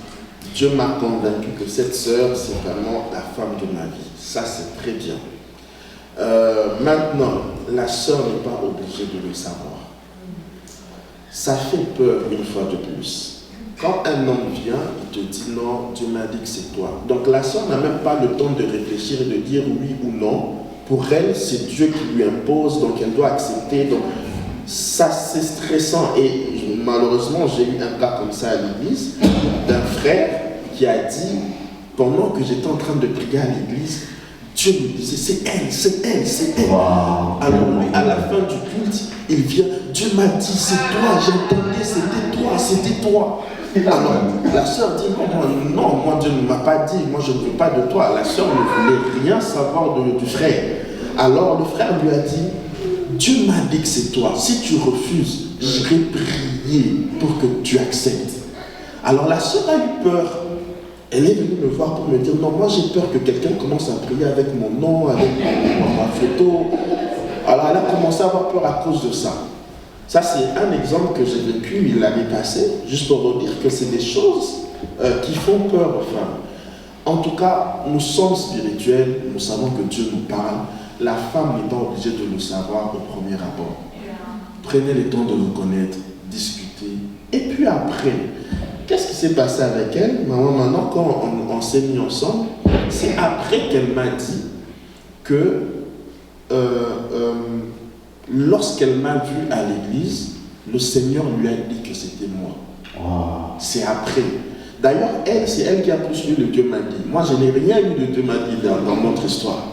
Dieu m'a convaincu que cette sœur, c'est vraiment la femme de ma vie. Ça, c'est très bien. Maintenant, la sœur n'est pas obligée de le savoir. Ça fait peur une fois de plus. Quand un homme vient, il te dit non, Dieu m'a dit que c'est toi. Donc la sœur n'a même pas le temps de réfléchir et de dire oui ou non. Pour elle, c'est Dieu qui lui impose, donc elle doit accepter. Donc ça, c'est stressant. Et malheureusement, j'ai eu un cas comme ça à l'église, d'un frère qui a dit, pendant que j'étais en train de prier à l'église, Dieu me disait, c'est elle, c'est elle, c'est elle. Wow. Alors lui, à la fin du culte, il vient, Dieu m'a dit, c'est toi, j'entendais, c'était toi, c'était toi. Alors, la sœur dit, non, moi Dieu ne m'a pas dit, moi je ne veux pas de toi. La sœur ne voulait rien savoir du frère. Alors le frère lui a dit, Dieu m'a dit que c'est toi. Si tu refuses, j'irai prier pour que tu acceptes. Alors la sœur a eu peur. Elle est venue me voir pour me dire, non, moi j'ai peur que quelqu'un commence à prier avec mon nom, avec ma photo. Alors elle a commencé à avoir peur à cause de ça. Ça, c'est un exemple que j'ai vécu l'année passée, juste pour vous dire que c'est des choses qui font peur aux femmes. En tout cas, nous sommes spirituels, nous savons que Dieu nous parle. La femme n'est pas obligée de le savoir au premier abord. Prenez le temps de le connaître, discuter. Et puis après, qu'est-ce qui s'est passé avec elle? Maintenant, quand on s'est mis ensemble, c'est après qu'elle m'a dit que lorsqu'elle m'a vu à l'église, le Seigneur lui a dit que c'était moi. Wow. C'est après. D'ailleurs, c'est elle qui a plus lu le Dieu m'a dit. Moi, je n'ai rien eu de Dieu m'a dit dans notre histoire.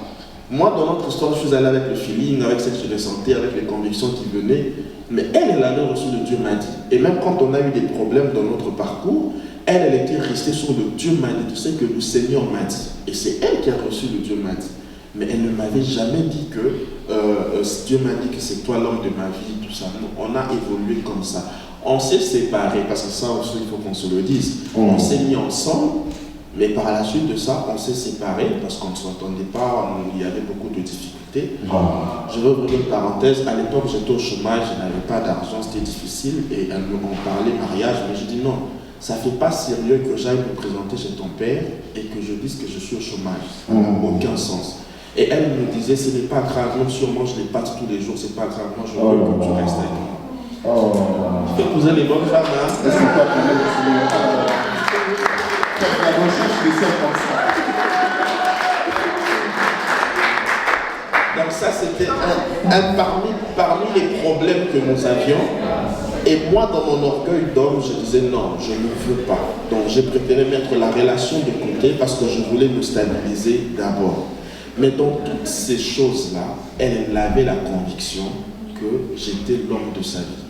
Moi, dans notre histoire, je suis allé avec le feeling, avec ce que je ressentais, avec les convictions qui venaient. Mais elle avait reçu le Dieu m'a dit. Et même quand on a eu des problèmes dans notre parcours, elle était restée sur le Dieu m'a dit. Tu sais que le Seigneur m'a dit. Et c'est elle qui a reçu le Dieu m'a dit. Mais elle ne m'avait jamais dit que Dieu m'a dit que c'est toi l'homme de ma vie, tout ça. Non, on a évolué comme ça. On s'est séparés, parce que ça aussi, il faut qu'on se le dise. On s'est mis ensemble, mais par la suite de ça, on s'est séparés parce qu'on ne s'entendait pas, il y avait beaucoup de difficultés. Je vais ouvrir une parenthèse. À l'époque, j'étais au chômage, je n'avais pas d'argent, c'était difficile. Et elle me parlait mariage, mais je dis non. Ça ne fait pas sérieux que j'aille me présenter chez ton père et que je dise que je suis au chômage. Ça n'a aucun sens. Et elle me disait, ce n'est pas grave, même si on mange des pâtes tous les jours, c'est pas grave, moi je veux que tu restes avec moi. Il faut épouser les bonnes femmes, hein. Est-ce qu'on peut appeler le Seigneur? La recherche des sœurs comme ça. Donc ça, c'était parmi les problèmes que nous avions. Et moi, dans mon orgueil d'homme, je disais non, je ne veux pas. Donc j'ai préféré mettre la relation de côté parce que je voulais me stabiliser d'abord. Mais dans toutes ces choses-là, elle avait la conviction que j'étais l'homme de sa vie.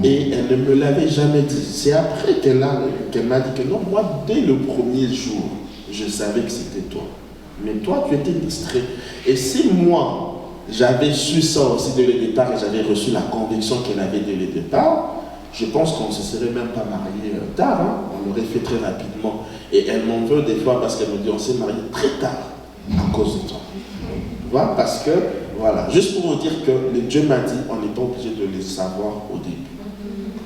Et elle ne me l'avait jamais dit. C'est après qu'elle m'a dit que non, moi, dès le premier jour, je savais que c'était toi. Mais toi, tu étais distrait. Et si moi, j'avais su ça aussi dès le départ et j'avais reçu la conviction qu'elle avait dès le départ, je pense qu'on ne se serait même pas marié tard. Hein. On l'aurait fait très rapidement. Et elle m'en veut des fois parce qu'elle me dit on s'est marié très tard à cause de toi. Tu vois, parce que, voilà, juste pour vous dire que le Dieu m'a dit, on n'est pas obligé de les savoir au début.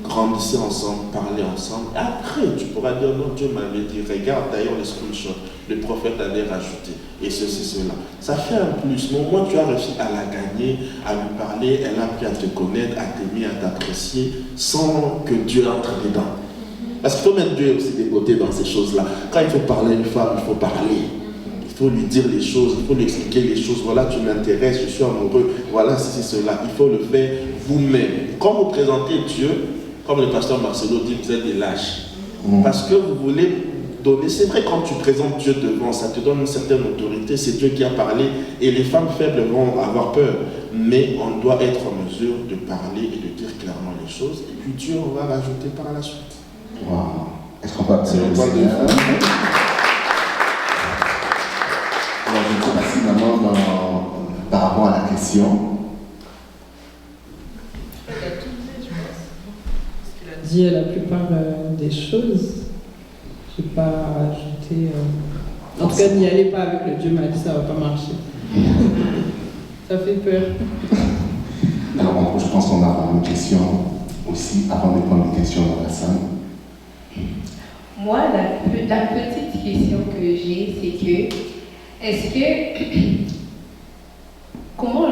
Grandissez ensemble, parlez ensemble. Et après, tu pourras dire, non, Dieu m'avait dit, regarde d'ailleurs les screenshots, le prophète avait rajouté, et ceci, cela. Ça fait un plus, mais au moins tu as réussi à la gagner, à lui parler, elle a appris à te connaître, à t'aimer, à t'apprécier, sans que Dieu entre dedans. Parce qu'il faut mettre Dieu aussi des côtés dans ces choses-là. Quand il faut parler à une femme, il faut parler. Il faut lui dire les choses, il faut lui expliquer les choses. Voilà, tu m'intéresses, je suis amoureux, voilà, ceci, cela. Il faut le faire vous-même. Quand vous présentez Dieu, comme le pasteur Marcelo dit, vous êtes des lâches. Parce que vous voulez donner, c'est vrai, quand tu présentes Dieu devant, ça te donne une certaine autorité, c'est Dieu qui a parlé, et les femmes faibles vont avoir peur. Mais on doit être en mesure de parler et de dire clairement les choses, et puis Dieu, on va rajouter par la suite. Wow. Est-ce qu'on peut appeler le C'est Seigneur? Alors, je ne sais pas si maman, par rapport à la question, dit la plupart des choses. Je n'ai pas rajouté. En tout cas, n'y allez pas avec le Dieu m'a dit, ça ne va pas marcher. Ça fait peur. alors je pense qu'on a une question aussi avant de prendre une question dans la salle. Moi, la petite question que j'ai, c'est que, est-ce que, comment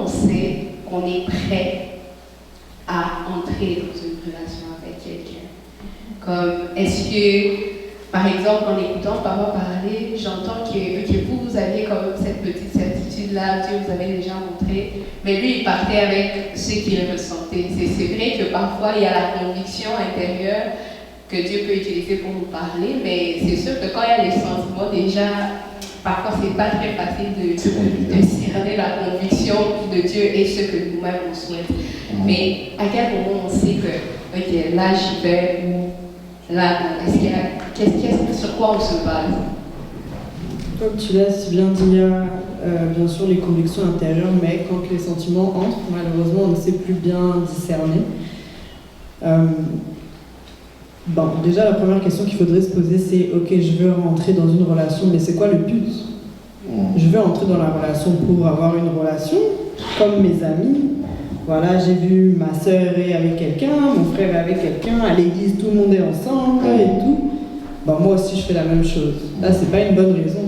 on sait qu'on est prêt à entrer dans une relation avec quelqu'un? Comme, est-ce que, par exemple, en écoutant papa parler, j'entends que vous aviez comme cette petite certitude-là, Dieu vous avait déjà montré, mais lui, il partait avec ce qu'il ressentait. C'est vrai que parfois, il y a la conviction intérieure que Dieu peut utiliser pour nous parler, mais c'est sûr que quand il y a les sentiments, déjà, parfois, c'est pas très facile de cerner la conviction de Dieu et ce que nous-mêmes on souhaite. Mais à quel moment on sait que, ok, là, j'y vais, ou là, est-ce qu'il y a, sur quoi on se base? Comme tu l'as si bien dit, il y a bien sûr les convictions intérieures, mais quand les sentiments entrent, malheureusement, on ne sait plus bien discerner. Bon, déjà, la première question qu'il faudrait se poser, c'est ok, je veux rentrer dans une relation, mais c'est quoi le but? Je veux entrer dans la relation pour avoir une relation, comme mes amis. Voilà, j'ai vu ma soeur est avec quelqu'un, mon frère est avec quelqu'un, à l'église, tout le monde est ensemble et tout. Bah, moi aussi, je fais la même chose. Là, c'est pas une bonne raison.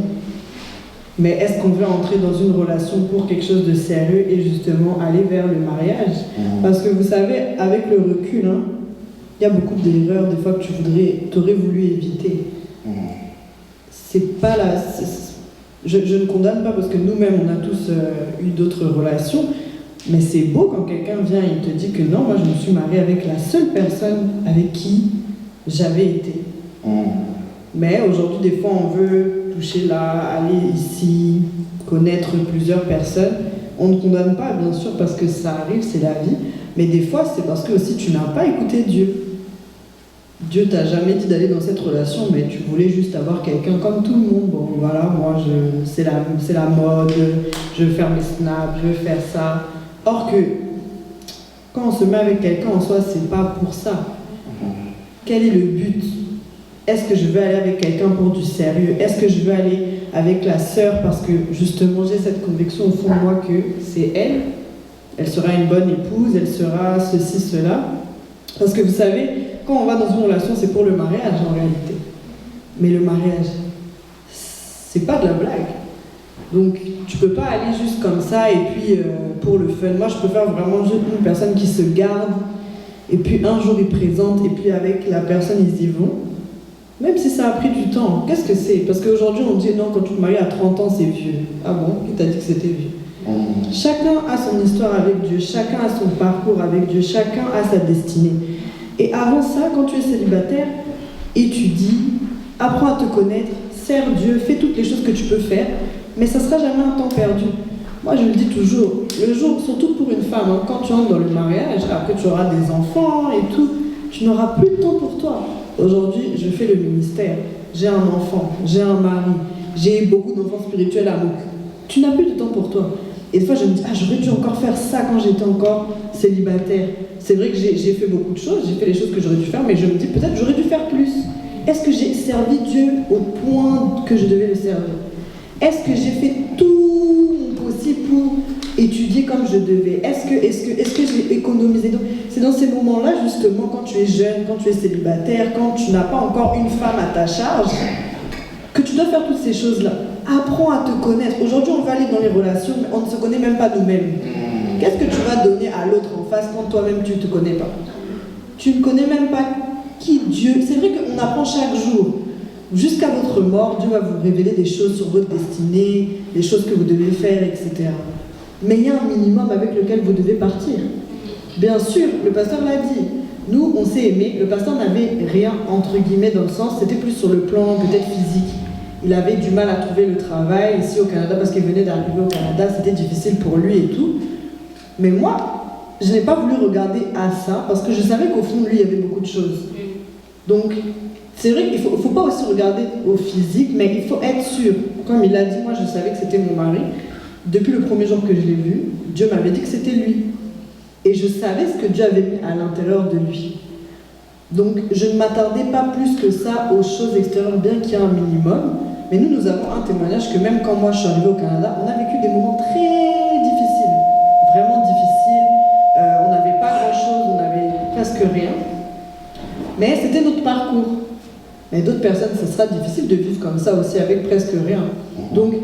Mais est-ce qu'on veut entrer dans une relation pour quelque chose de sérieux et justement aller vers le mariage? Parce que vous savez, avec le recul, hein, il y a beaucoup d'erreurs des fois que tu aurais voulu éviter. C'est pas la... Je ne condamne pas parce que nous-mêmes, on a tous eu d'autres relations, mais c'est beau quand quelqu'un vient et te dit que non, moi je me suis mariée avec la seule personne avec qui j'avais été. Mais aujourd'hui, des fois, on veut toucher là, aller ici, connaître plusieurs personnes. On ne condamne pas, bien sûr, parce que ça arrive, c'est la vie, mais des fois, c'est parce que aussi tu n'as pas écouté Dieu. Dieu t'a jamais dit d'aller dans cette relation, mais tu voulais juste avoir quelqu'un comme tout le monde. Bon, voilà, moi, c'est la mode, je veux faire mes snaps, je veux faire ça. Or que, quand on se met avec quelqu'un en soi, c'est pas pour ça. Quel est le but? Est-ce que je veux aller avec quelqu'un pour du sérieux? Est-ce que je veux aller avec la sœur parce que, justement, j'ai cette conviction au fond de moi que c'est elle? Elle sera une bonne épouse, elle sera ceci, cela. Parce que vous savez, quand on va dans une relation, c'est pour le mariage en réalité. Mais le mariage, c'est pas de la blague. Donc, tu peux pas aller juste comme ça et puis pour le fun. Moi, je préfère vraiment juste une personne qui se garde et puis un jour ils présentent et puis avec la personne ils y vont. Même si ça a pris du temps, qu'est-ce que c'est? Parce qu'aujourd'hui on dit non, quand tu te maries à 30 ans c'est vieux. Ah bon? Qui t'a dit que c'était vieux? Chacun a son histoire avec Dieu, chacun a son parcours avec Dieu, chacun a sa destinée. Et avant ça, quand tu es célibataire, étudie, apprends à te connaître, sers Dieu, fais toutes les choses que tu peux faire, mais ça ne sera jamais un temps perdu. Moi, je le dis toujours, le jour, surtout pour une femme, hein, quand tu entres dans le mariage, après tu auras des enfants et tout, tu n'auras plus de temps pour toi. Aujourd'hui, je fais le ministère, j'ai un enfant, j'ai un mari, j'ai beaucoup d'enfants spirituels à m'occuper. Tu n'as plus de temps pour toi. Et des fois, je me dis, j'aurais dû encore faire ça quand j'étais encore célibataire. C'est vrai que j'ai fait beaucoup de choses, j'ai fait les choses que j'aurais dû faire, mais je me dis, peut-être j'aurais dû faire plus. Est-ce que j'ai servi Dieu au point que je devais le servir? Est-ce que j'ai fait tout mon possible pour étudier comme je devais? Est-ce que j'ai économisé? Donc, c'est dans ces moments-là, justement, quand tu es jeune, quand tu es célibataire, quand tu n'as pas encore une femme à ta charge, que tu dois faire toutes ces choses-là. Apprends à te connaître. Aujourd'hui, on va aller dans les relations, mais on ne se connaît même pas nous-mêmes. Qu'est-ce que tu vas donner à l'autre en face quand toi-même tu ne te connais pas? Tu ne connais même pas qui Dieu. C'est vrai qu'on apprend chaque jour. Jusqu'à votre mort, Dieu va vous révéler des choses sur votre destinée, des choses que vous devez faire, etc. Mais il y a un minimum avec lequel vous devez partir. Bien sûr, le pasteur l'a dit. Nous, on s'est aimés. Le pasteur n'avait rien, entre guillemets, dans le sens, c'était plus sur le plan peut-être physique. Il avait du mal à trouver le travail ici au Canada parce qu'il venait d'arriver au Canada, c'était difficile pour lui et tout. Mais moi, je n'ai pas voulu regarder à ça parce que je savais qu'au fond de lui, il y avait beaucoup de choses. Donc, c'est vrai qu'il ne faut pas aussi regarder au physique, mais il faut être sûr. Comme il a dit, moi je savais que c'était mon mari. Depuis le premier jour que je l'ai vu, Dieu m'avait dit que c'était lui. Et je savais ce que Dieu avait mis à l'intérieur de lui. Donc, je ne m'attardais pas plus que ça aux choses extérieures, bien qu'il y ait un minimum. Mais nous avons un témoignage que même quand moi je suis arrivée au Canada, on a vécu des moments très difficiles. Vraiment difficiles. On n'avait pas grand-chose, on n'avait presque rien. Mais c'était notre parcours. Mais d'autres personnes, ça sera difficile de vivre comme ça aussi avec presque rien. Donc,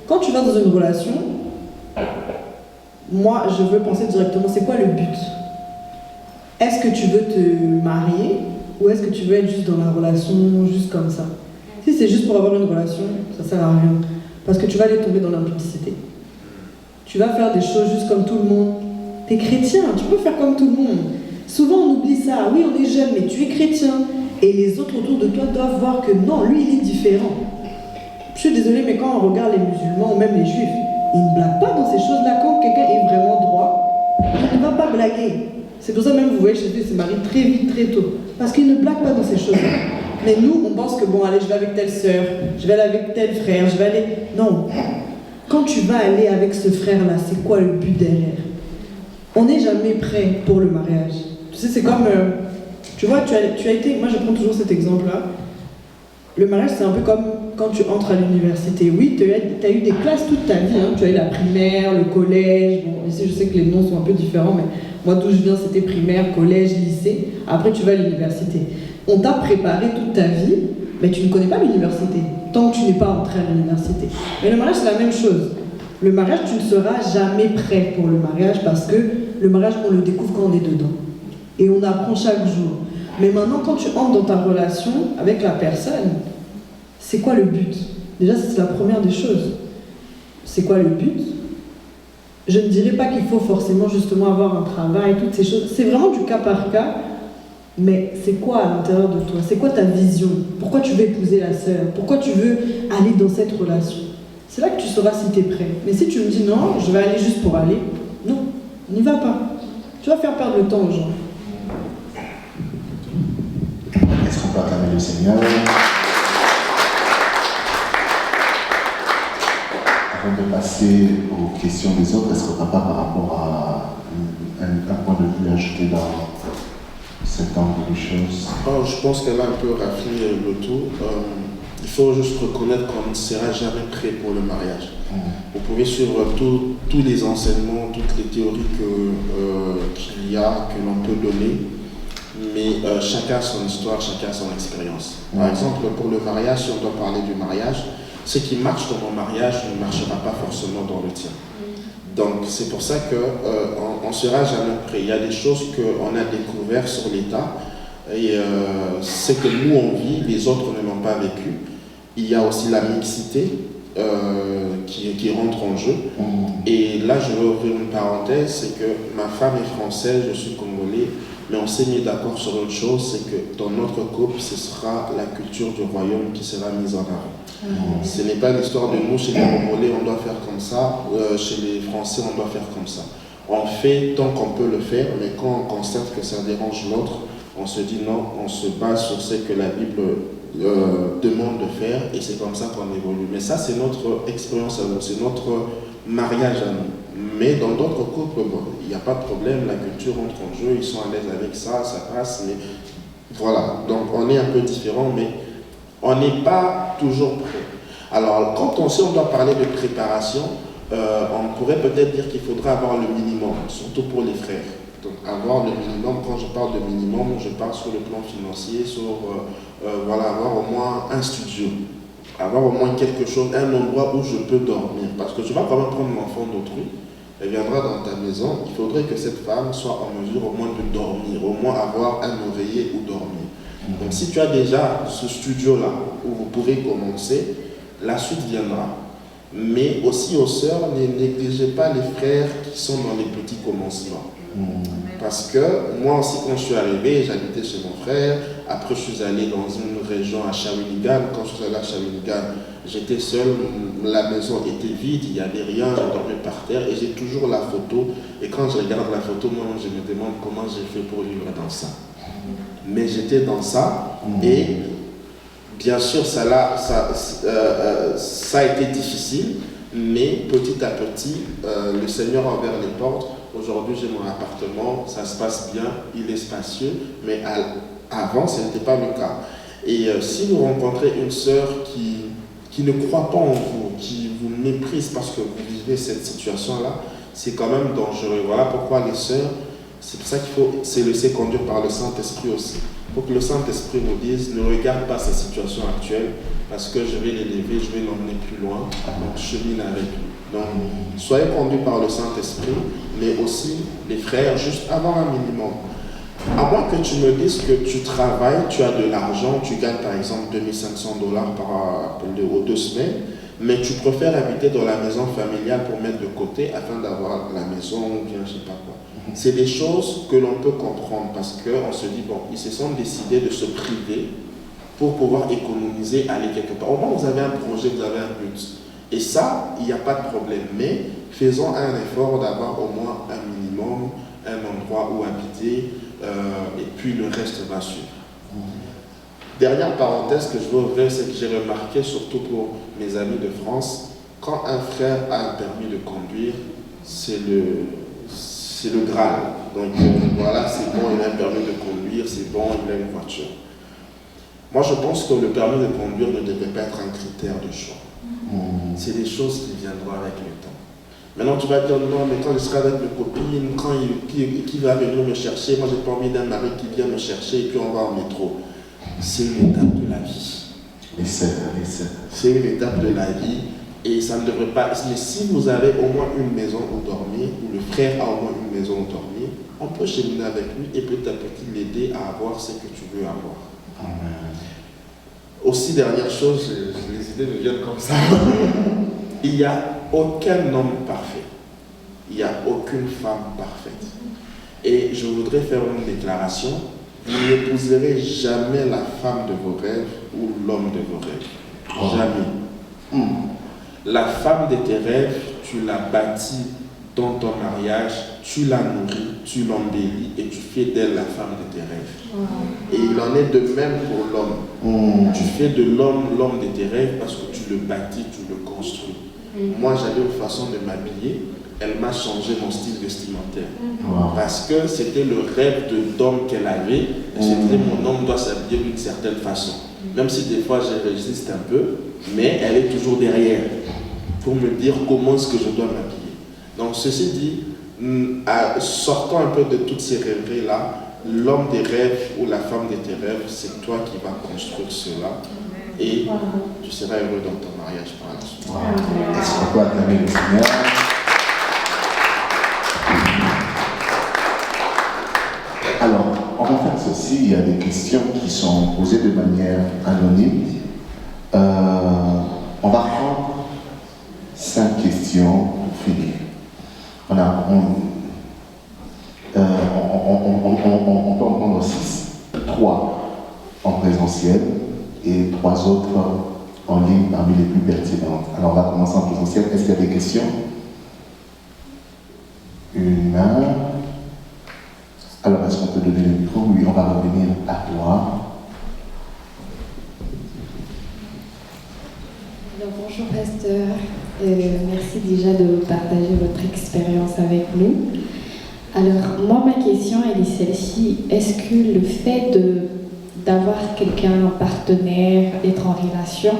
quand tu vas dans une relation, moi, je veux penser directement, c'est quoi le but? Est-ce que tu veux te marier ou est-ce que tu veux être juste dans la relation, juste comme ça? Si c'est juste pour avoir une relation, ça sert à rien. Parce que tu vas aller tomber dans l'impudicité. Tu vas faire des choses juste comme tout le monde. Tu es chrétien, tu peux faire comme tout le monde. Souvent on oublie ça. Oui, on est jeune, mais tu es chrétien. Et les autres autour de toi doivent voir que non, lui il est différent. Je suis désolée, mais quand on regarde les musulmans ou même les juifs, ils ne blaguent pas dans ces choses-là. Quand quelqu'un est vraiment droit, il ne va pas blaguer. C'est pour ça même, vous voyez, Jésus se marie très vite, très tôt. Parce qu'il ne blague pas dans ces choses-là. Mais nous, on pense que bon, allez, je vais avec telle sœur, je vais aller avec tel frère, je vais aller... Non. Quand tu vas aller avec ce frère-là, c'est quoi le but derrière? On n'est jamais prêt pour le mariage. Tu sais, c'est comme... tu vois, tu as été... Moi, je prends toujours cet exemple-là. Le mariage, c'est un peu comme quand tu entres à l'université. Oui, tu as eu des classes toute ta vie. Hein. Tu as eu la primaire, le collège. Bon, ici, je sais que les noms sont un peu différents, mais moi, d'où je viens, c'était primaire, collège, lycée. Après, tu vas à l'université. On t'a préparé toute ta vie, mais tu ne connais pas l'université, tant que tu n'es pas entré à l'université. Mais le mariage, c'est la même chose. Le mariage, tu ne seras jamais prêt pour le mariage parce que le mariage, on le découvre quand on est dedans. Et on apprend chaque jour. Mais maintenant, quand tu entres dans ta relation avec la personne, c'est quoi le but? Déjà, c'est la première des choses. C'est quoi le but? Je ne dirais pas qu'il faut forcément justement avoir un travail, toutes ces choses. C'est vraiment du cas par cas. Mais c'est quoi à l'intérieur de toi? C'est quoi ta vision? Pourquoi tu veux épouser la sœur? Pourquoi tu veux aller dans cette relation? C'est là que tu sauras si tu es prêt. Mais si tu me dis non, je vais aller juste pour aller, non, n'y va pas. Tu vas faire perdre le temps aux gens. Est-ce qu'on peut acclamer le Seigneur? Avant de passer aux questions des autres, est-ce qu'on n'a pas par rapport à un point de vue ajouté dans cet angle de choses? Je pense qu'elle a un peu raffiné le tout. Il faut juste reconnaître qu'on ne sera jamais prêt pour le mariage. Vous pouvez suivre tous les enseignements, toutes les théories qu'il y a, que l'on peut donner, mais chacun a son histoire, chacun a son expérience. Par exemple, pour le mariage, si on doit parler du mariage, ce qui marche dans mon mariage ne marchera pas forcément dans le tien. Donc c'est pour ça qu'on ne sera jamais prêt. Il y a des choses qu'on a découvertes sur l'état et ce que nous on vit, les autres ne l'ont pas vécu. Il y a aussi la mixité qui rentre en jeu. Et là je veux ouvrir une parenthèse, c'est que ma femme est française, je suis congolais, mais on s'est mis d'accord sur une chose, c'est que dans notre couple, ce sera la culture du royaume qui sera mise en avant. Ce n'est pas l'histoire de nous, chez les Congolais, on doit faire comme ça, chez les Français, on doit faire comme ça. On fait tant qu'on peut le faire, mais quand on constate que ça dérange l'autre, on se dit non, on se base sur ce que la Bible demande de faire, et c'est comme ça qu'on évolue. Mais ça, c'est notre expérience à nous, c'est notre mariage à nous. Mais dans d'autres couples, bon, il n'y a pas de problème, la culture entre en jeu, ils sont à l'aise avec ça, ça passe, mais voilà. Donc on est un peu différent, mais on n'est pas toujours prêt. Alors, quand on doit parler de préparation, on pourrait peut-être dire qu'il faudra avoir le minimum, surtout pour les frères. Donc, avoir le minimum, quand je parle de minimum, je parle sur le plan financier, sur avoir au moins un studio, avoir au moins quelque chose, un endroit où je peux dormir. Parce que tu vas quand même prendre l'enfant d'autrui, elle viendra dans ta maison, il faudrait que cette femme soit en mesure au moins de dormir, au moins avoir un oreiller ou dormir. Donc si tu as déjà ce studio-là où vous pourrez commencer, la suite viendra. Mais aussi aux sœurs, ne négligez pas les frères qui sont dans les petits commencements. Parce que moi aussi, quand je suis arrivé, j'habitais chez mon frère. Après, je suis allé dans une région à Shawinigan. Quand je suis allé à Shawinigan, j'étais seul. La maison était vide, il n'y avait rien. Je dormais par terre et j'ai toujours la photo. Et quand je regarde la photo, moi, je me demande comment j'ai fait pour vivre dans ça. Mais j'étais dans ça et bien sûr, ça a été difficile. Mais petit à petit, le Seigneur a ouvert les portes. Aujourd'hui, j'ai mon appartement, ça se passe bien, il est spacieux, mais avant, ce n'était pas le cas. Et si vous rencontrez une sœur qui ne croit pas en vous, qui vous méprise parce que vous vivez cette situation-là, c'est quand même dangereux. Voilà pourquoi les sœurs, c'est pour ça qu'il faut se laisser conduire par le Saint-Esprit aussi. Il faut que le Saint-Esprit nous dise, ne regarde pas sa situation actuelle, parce que je vais l'élever, je vais l'emmener plus loin, donc chemine avec lui. Donc, soyez conduits par le Saint-Esprit, mais aussi, les frères, juste avoir un minimum. À moins que tu me dises que tu travailles, tu as de l'argent, tu gagnes par exemple $2500 aux 2 semaines, mais tu préfères habiter dans la maison familiale pour mettre de côté afin d'avoir la maison ou bien je ne sais pas quoi. C'est des choses que l'on peut comprendre parce qu'on se dit, bon, ils se sont décidés de se priver pour pouvoir économiser, aller quelque part. Au moins, vous avez un projet, vous avez un but. Et ça, il n'y a pas de problème. Mais faisons un effort d'avoir au moins un minimum, un endroit où habiter, et puis le reste va suivre. Dernière parenthèse que je veux ouvrir, c'est que j'ai remarqué, surtout pour mes amis de France, quand un frère a un permis de conduire, c'est le Graal. Donc voilà, c'est bon, il a un permis de conduire, c'est bon, il a une voiture. Moi, je pense que le permis de conduire ne devait pas être un critère de choix. C'est des choses qui viendront avec le temps. Maintenant, tu vas dire non, mais quand je serai avec mes copines, qui va venir me chercher, moi, j'ai pas envie d'un mari qui vient me chercher et puis on va en métro. C'est une étape de la vie. C'est une étape de la vie et ça ne devrait pas. Mais si vous avez au moins une maison où dormir, ou le frère a au moins une maison où dormir, on peut cheminer avec lui et petit à petit l'aider à avoir ce que tu veux avoir. Amen. Aussi, dernière chose, les idées me viennent comme ça. Il n'y a aucun homme parfait. Il n'y a aucune femme parfaite. Et je voudrais faire une déclaration. Vous n'épouserez jamais la femme de vos rêves ou l'homme de vos rêves. Jamais. La femme de tes rêves, tu l'as bâtie dans ton mariage, tu la nourris, tu l'embellis et tu fais d'elle la femme de tes rêves. Et il en est de même pour l'homme. Tu fais de l'homme l'homme de tes rêves parce que tu le bâtis, tu le construis. Moi, j'avais une façon de m'habiller, elle m'a changé mon style vestimentaire. Parce que c'était le rêve d'homme qu'elle avait. C'était mon homme doit s'habiller d'une certaine façon. Même si des fois je résiste un peu, mais elle est toujours derrière pour me dire comment est-ce que je dois m'habiller. Donc ceci dit, sortons un peu de toutes ces rêveries-là. L'homme des rêves ou la femme de tes rêves, c'est toi qui vas construire cela. Et tu seras heureux dans ton mariage par la suite. Est-ce qu'on peut acclamer le Seigneur? Alors, on va faire ceci. Il y a des questions qui sont posées de manière anonyme. On va prendre 5 questions pour finir. On peut en prendre 6. 3 en présentiel et 3 autres en ligne parmi les plus pertinentes. Alors, on va commencer en présentiel. Est-ce qu'il y a des questions? Une main. Alors, est-ce qu'on peut donner le micro? Oui, on va revenir à toi. Alors, bonjour, pasteur. Merci déjà de partager votre expérience avec nous. Alors, moi, ma question, elle est celle-ci. Est-ce que le fait d'avoir quelqu'un, un partenaire, d'être en relation,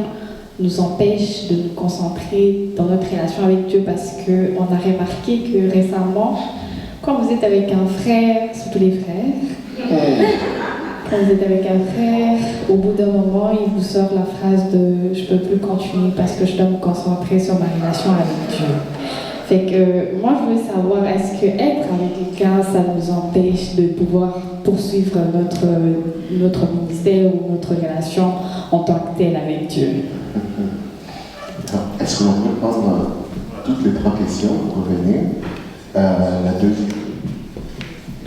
nous empêche de nous concentrer dans notre relation avec Dieu? Parce qu'on a remarqué que récemment, quand vous êtes avec un frère, surtout les frères, quand vous êtes avec un frère, au bout d'un moment, il vous sort la phrase de « je peux plus continuer parce que je dois me concentrer sur ma relation avec Dieu ». Fait que moi, je veux savoir, est-ce que être avec quelqu'un, ça nous empêche de pouvoir poursuivre notre ministère ou notre relation en tant que telle avec Dieu? Est-ce que l'on peut prendre toutes les 3 questions pour revenir? La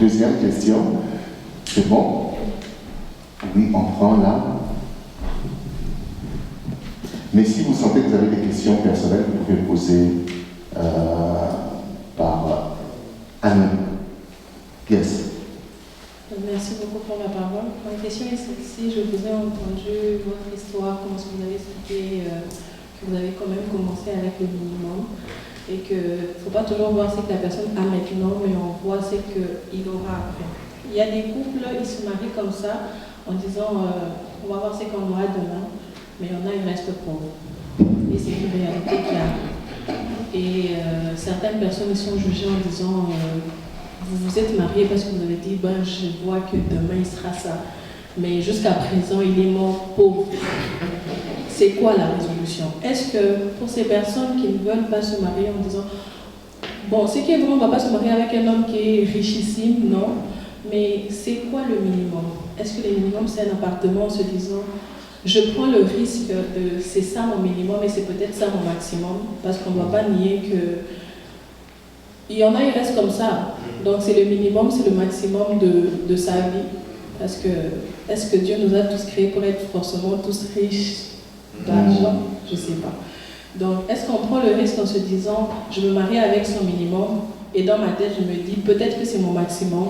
deuxième question, c'est bon? Oui, on prend là. Mais si vous sentez que vous avez des questions personnelles, vous pouvez poser par Anne. Yes. Merci beaucoup pour la parole. Ma question est celle-ci. Je vous ai entendu votre histoire, comment est-ce que vous avez expliqué que vous avez quand même commencé avec le minimum et qu'il ne faut pas toujours voir ce que la personne a maintenant, mais on voit ce qu'il aura après. Il y a des couples, ils se marient comme ça en disant on va voir ce qu'on aura demain, mais il y en a, il reste pauvre. Et c'est une réalité qui arrive. Et certaines personnes sont jugées en disant vous vous êtes mariés parce que vous avez dit je vois que demain il sera ça. mais jusqu'à présent, il est mort pauvre. C'est quoi la résolution? Est-ce que pour ces personnes qui ne veulent pas se marier en disant, bon, ce qui est vrai, on ne va pas se marier avec un homme qui est richissime, non, mais c'est quoi le minimum? Est-ce que le minimum, c'est un appartement en se disant, je prends le risque de, c'est ça mon minimum et c'est peut-être ça mon maximum, parce qu'on ne doit pas nier que il y en a, ils restent comme ça. Donc c'est le minimum, c'est le maximum de sa vie. Parce que, est-ce que Dieu nous a tous créés pour être forcément tous riches d'argent? Je ne sais pas. Donc est-ce qu'on prend le risque en se disant, je me marie avec son minimum, et dans ma tête je me dis, peut-être que c'est mon maximum,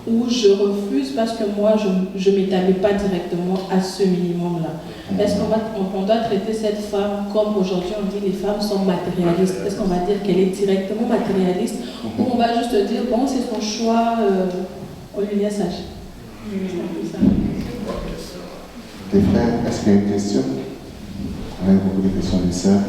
ou je refuse parce que moi je ne m'établis pas directement à ce minimum-là. Est-ce qu'on doit traiter cette femme comme aujourd'hui on dit les femmes sont matérialistes? Est-ce qu'on va dire qu'elle est directement matérialiste, ou on va juste dire, bon, c'est son choix, on lui laisse agir? Les frères, est-ce qu'il y a une question? On a beaucoup de questions des sœurs.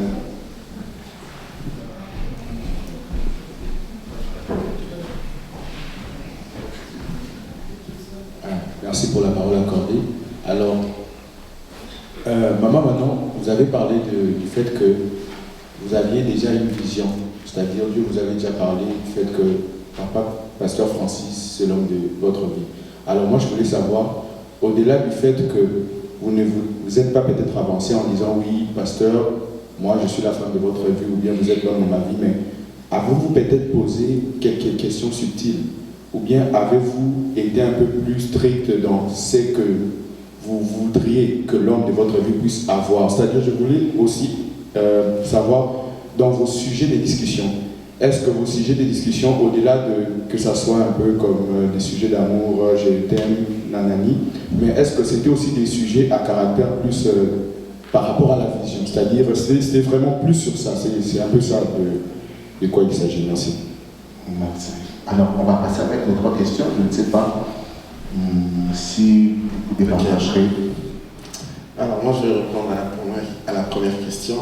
Merci pour la parole accordée. Alors, maman, maintenant, vous avez parlé du fait que vous aviez déjà une vision, c'est-à-dire Dieu vous avez déjà parlé du fait que Papa, Pasteur Francis, c'est l'homme de votre vie. Alors moi, je voulais savoir, au-delà du fait que vous n'êtes pas peut-être avancé en disant oui, Pasteur, moi je suis la femme de votre vie, ou bien vous êtes l'homme de ma vie, mais avez-vous peut-être posé quelques questions subtiles? Ou bien avez-vous été un peu plus strict dans ce que vous voudriez que l'homme de votre vie puisse avoir? C'est-à-dire, je voulais aussi savoir, dans vos sujets de discussion, est-ce que vos sujets de discussion, au-delà de que ça soit un peu comme des sujets d'amour, je t'aime, nanani, mais est-ce que c'était aussi des sujets à caractère plus par rapport à la vision? C'est-à-dire, c'était vraiment plus sur ça, c'est un peu ça de quoi il s'agit. Merci. Merci. Alors, on va passer avec les 3 questions. Je ne sais pas si vous départagerez. Alors, moi, je vais répondre à la première question.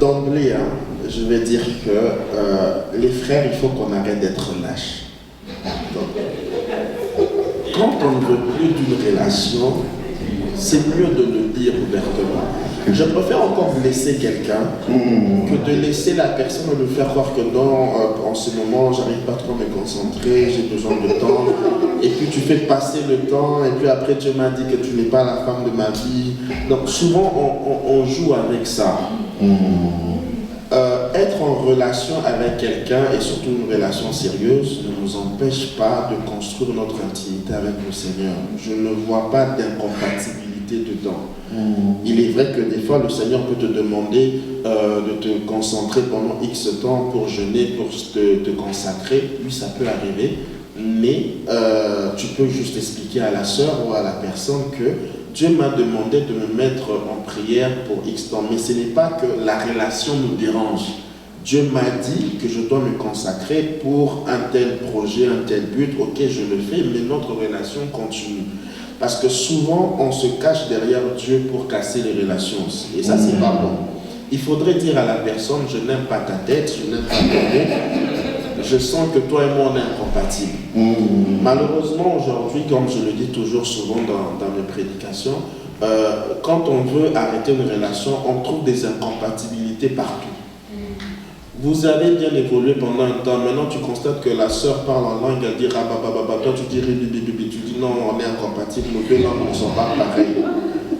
D'emblée, je vais dire que les frères, il faut qu'on arrête d'être lâches. Donc, quand on ne veut plus d'une relation, c'est mieux de le dire ouvertement. Je préfère encore blesser quelqu'un que de laisser la personne me faire croire que non, en ce moment, j'arrive pas trop à me concentrer, j'ai besoin de temps. Et puis tu fais passer le temps, et puis après Dieu m'a dit que tu n'es pas la femme de ma vie. Donc souvent, on joue avec ça. Être en relation avec quelqu'un, et surtout une relation sérieuse, ne nous empêche pas de construire notre intimité avec le Seigneur. Je ne vois pas d'incompatibilité dedans. Il est vrai que des fois le Seigneur peut te demander de te concentrer pendant X temps pour jeûner, pour te consacrer. Oui, ça peut arriver, mais tu peux juste expliquer à la sœur ou à la personne que Dieu m'a demandé de me mettre en prière pour X temps, mais ce n'est pas que la relation nous dérange. Dieu m'a dit que je dois me consacrer pour un tel projet, un tel but. Ok, je le fais, mais notre relation continue. Parce que souvent, on se cache derrière Dieu pour casser les relations aussi. Et ça, c'est pas bon. Il faudrait dire à la personne, je n'aime pas ta tête, je n'aime pas ton nez. Je sens que toi et moi, on est incompatibles. Malheureusement, aujourd'hui, comme je le dis toujours souvent dans mes prédications, quand on veut arrêter une relation, on trouve des incompatibilités partout. Vous avez bien évolué pendant un temps, maintenant tu constates que la sœur parle en langue, elle dit rabababa, toi tu dis ribibibibi, tu dis non, on est incompatibles, nos deux langues ne sont pas pareilles.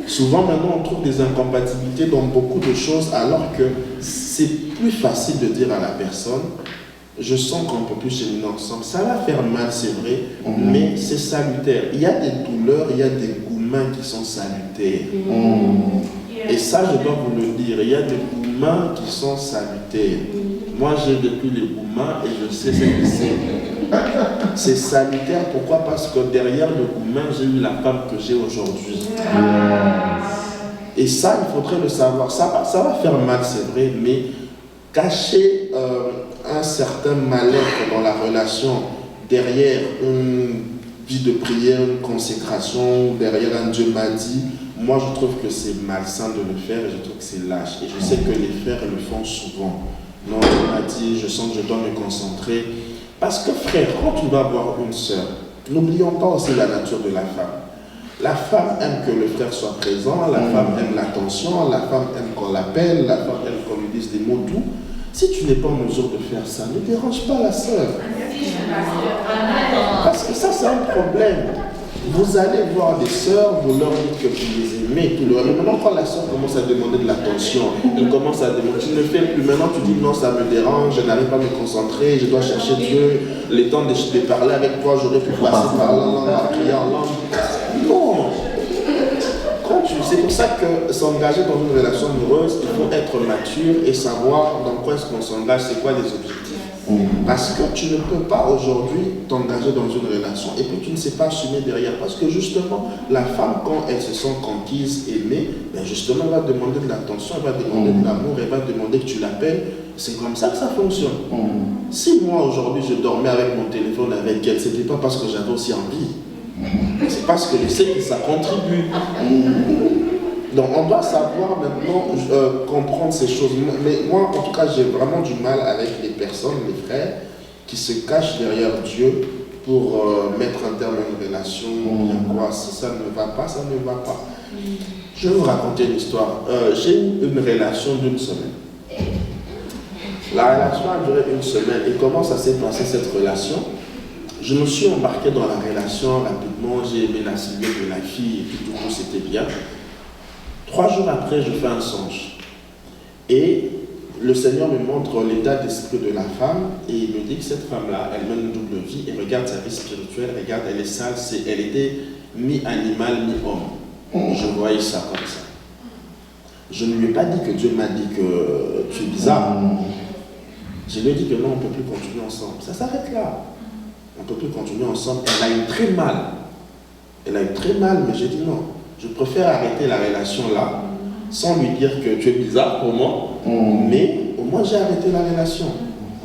Souvent maintenant on trouve des incompatibilités dans beaucoup de choses, alors que c'est plus facile de dire à la personne, je sens qu'on ne peut plus cheminer ensemble. Ça va faire mal, c'est vrai, mais c'est salutaire. Il y a des douleurs, il y a des gourmands qui sont salutaires. Et ça, je dois vous le dire, il y a des gourmands qui sont salutaires. Moi, j'ai depuis les gourmands et je sais ce que c'est. C'est salutaire, pourquoi? Parce que derrière le gourmand, j'ai eu la femme que j'ai aujourd'hui. Et ça, il faudrait le savoir. Ça va faire mal, c'est vrai, mais cacher un certain mal-être dans la relation derrière une vie de prière, une consécration, derrière un Dieu m'a dit, moi je trouve que c'est malsain de le faire et je trouve que c'est lâche. Et je sais que les frères le font souvent. Non, Dieu m'a dit, je sens que je dois me concentrer. Parce que frère, quand tu vas voir une sœur, n'oublions pas aussi la nature de la femme. La femme aime que le frère soit présent, la femme aime l'attention, la femme aime qu'on l'appelle, la femme aime qu'on lui dise des mots doux. Si tu n'es pas en mesure de faire ça, ne dérange pas la sœur. Parce que ça, c'est un problème. Vous allez voir des sœurs, vous leur dites que vous les aimez, tout le monde. Mais maintenant, quand la sœur commence à demander de l'attention, elle commence à demander, tu ne le fais plus. Maintenant, tu dis non, ça me dérange, je n'arrive pas à me concentrer, je dois chercher Dieu. Le temps de parler avec toi, j'aurais pu passer par là, prier en langue. Non. C'est pour ça que s'engager dans une relation amoureuse, il faut être mature et savoir dans quoi est-ce qu'on s'engage, c'est quoi les objectifs. Parce que tu ne peux pas aujourd'hui t'engager dans une relation et puis tu ne sais pas assumer derrière. Parce que justement, la femme, quand elle se sent conquise, aimée, ben justement, elle va demander de l'attention, elle va demander de l'amour, elle va demander que tu l'appelles. C'est comme ça que ça fonctionne. Si moi, aujourd'hui, je dormais avec mon téléphone avec elle, ce n'était pas parce que j'avais aussi envie. C'est parce que je sais que ça contribue. Donc on doit savoir maintenant comprendre ces choses. Mais moi, en tout cas, j'ai vraiment du mal avec les personnes, les frères, qui se cachent derrière Dieu pour mettre un terme à une relation. Quoi. Si ça ne va pas, ça ne va pas. Je vais vous raconter une histoire. J'ai eu une relation d'1 semaine. La relation a duré 1 semaine. Et comment ça s'est passé cette relation? Je me suis embarqué dans la relation rapidement, j'ai aimé la silhouette de la fille et puis tout c'était bien. 3 jours après, je fais un songe. Et le Seigneur me montre l'état d'esprit de la femme et il me dit que cette femme-là, elle mène une double vie et regarde sa vie spirituelle, regarde, elle est sale, elle était mi-animal, mi-homme. Je voyais ça comme ça. Je ne lui ai pas dit que Dieu m'a dit que tu es bizarre. Je lui ai dit que non, on ne peut plus continuer ensemble. Ça s'arrête là. On ne peut plus continuer ensemble. Elle a eu très mal. Elle a eu très mal, mais j'ai dit non. Je préfère arrêter la relation là, sans lui dire que tu es bizarre pour moi, mais au moins j'ai arrêté la relation.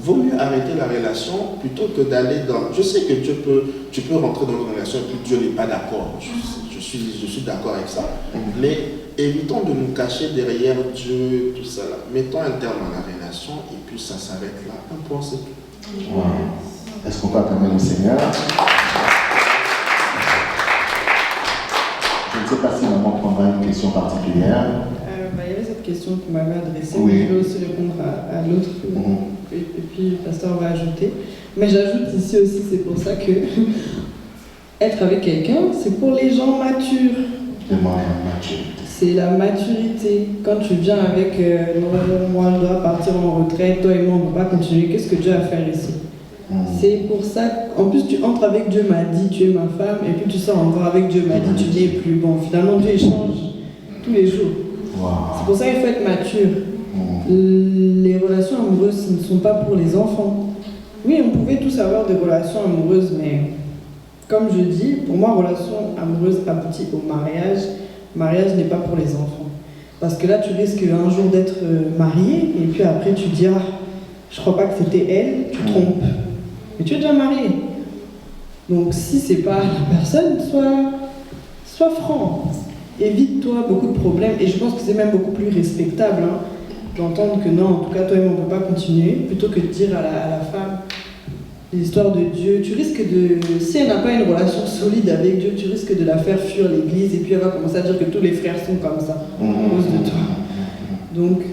Vaut mieux arrêter la relation plutôt que d'aller dans... Je sais que tu peux rentrer dans une relation et puis Dieu n'est pas d'accord. Je suis d'accord avec ça. Mais évitons de nous cacher derrière Dieu, tout ça là. Mettons un terme à la relation et puis ça s'arrête là. Un point, c'est tout. Wow. Est-ce qu'on peut acclamer le Seigneur? Je ne sais pas si maman prendra une question particulière. Il y avait cette question que vous m'avez adressée, oui. Je vais aussi répondre à l'autre, et puis le pasteur va ajouter. Mais j'ajoute ici aussi, c'est pour ça que être avec quelqu'un, c'est pour les gens matures. Demande la maturité. C'est la maturité. Quand tu viens avec moi je dois partir en retraite, toi et moi on ne peut pas continuer, qu'est-ce que Dieu a à faire ici? C'est pour ça qu'en plus tu entres avec Dieu m'a dit tu es ma femme et puis tu sors encore avec Dieu m'a dit tu n'es plus. Bon, finalement Dieu échange tous les jours. Wow. C'est pour ça qu'il faut être mature. Les relations amoureuses ne sont pas pour les enfants. Oui, on pouvait tous avoir des relations amoureuses, mais comme je dis, pour moi, relation amoureuse aboutit au mariage. Mariage n'est pas pour les enfants. Parce que là, tu risques un jour d'être marié et puis après tu dis je crois pas que c'était elle, tu te trompes. Mais tu es déjà marié. Donc si c'est pas la personne, sois franc. Évite-toi beaucoup de problèmes. Et je pense que c'est même beaucoup plus respectable d'entendre que non, en tout cas toi et moi on ne peut pas continuer, plutôt que de dire à la femme l'histoire de Dieu. Tu risques de, si elle n'a pas une relation solide avec Dieu, tu risques de la faire fuir l'église et puis elle va commencer à dire que tous les frères sont comme ça, à cause de toi. Donc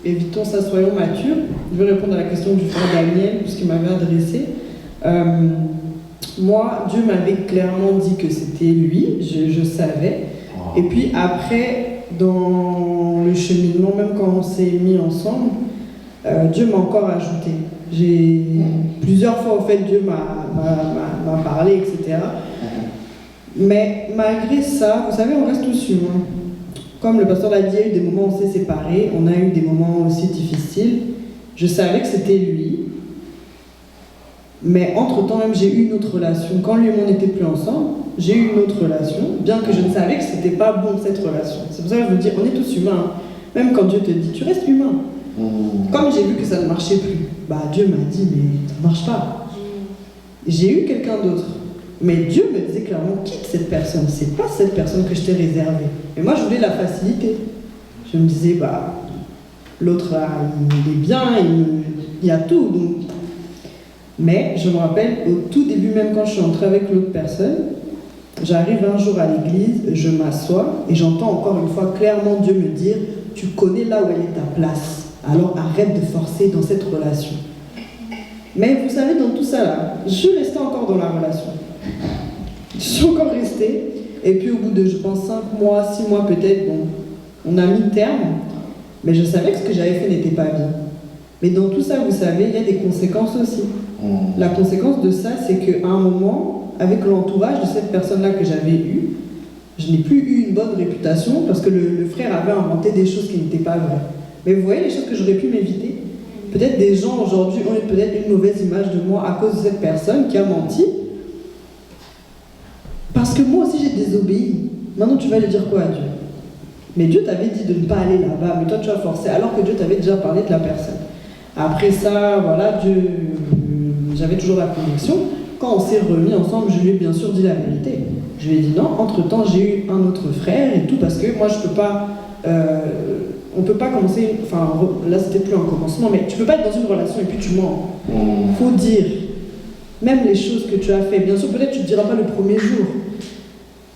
évitons ça, soyons matures. Je vais répondre à la question du frère Daniel, puisqu'il m'avait adressé. Moi, Dieu m'avait clairement dit que c'était lui, je savais. Et puis après, dans le cheminement, même quand on s'est mis ensemble, Dieu m'a encore ajouté. Plusieurs fois, au fait, Dieu m'a parlé, etc. Mais malgré ça, vous savez, on reste tous humains. Comme le pasteur l'a dit, il y a eu des moments où on s'est séparés, on a eu des moments aussi difficiles. Je savais que c'était lui. Mais entre-temps, même, j'ai eu une autre relation. Quand lui et moi, on n'était plus ensemble, j'ai eu une autre relation, bien que je ne savais que c'était pas bon, cette relation. C'est pour ça que je veux dire, on est tous humains. Même quand Dieu te dit, tu restes humain. Comme j'ai vu que ça ne marchait plus, Dieu m'a dit, mais ça ne marche pas. J'ai eu quelqu'un d'autre. Mais Dieu me disait clairement, quitte cette personne. C'est pas cette personne que je t'ai réservée. Et moi, je voulais la facilité. Je me disais, l'autre là, il est bien, il y a tout. Donc... Mais je me rappelle, au tout début, même quand je suis entrée avec l'autre personne, J'arrive un jour à l'église, je m'assois et j'entends encore une fois clairement Dieu me dire « Tu connais là où elle est ta place, alors arrête de forcer dans cette relation. » Mais vous savez, dans tout ça là, je suis restée encore dans la relation. Je suis encore restée. Et puis au bout de, je pense, 5 mois, 6 mois peut-être, bon, on a mis terme. Mais je savais que ce que j'avais fait n'était pas bien. Mais dans tout ça, vous savez, il y a des conséquences aussi. La conséquence de ça, c'est qu'à un moment, avec l'entourage de cette personne-là que j'avais eue, je n'ai plus eu une bonne réputation parce que le frère avait inventé des choses qui n'étaient pas vraies. Mais vous voyez les choses que j'aurais pu m'éviter. Peut-être des gens aujourd'hui ont peut-être une mauvaise image de moi à cause de cette personne qui a menti. Parce que moi aussi j'ai désobéi. Maintenant tu vas lui dire quoi à Dieu? Mais Dieu t'avait dit de ne pas aller là-bas, mais toi tu as forcé alors que Dieu t'avait déjà parlé de la personne. Après ça, voilà, j'avais toujours la conviction. Quand on s'est remis ensemble, je lui ai bien sûr dit la vérité. Je lui ai dit non, entre-temps j'ai eu un autre frère et tout, parce que moi je peux pas... on peut pas commencer... Enfin, là c'était plus un commencement, mais tu peux pas être dans une relation et puis tu mens. Faut dire. Même les choses que tu as fait. Bien sûr, peut-être tu ne diras pas le premier jour.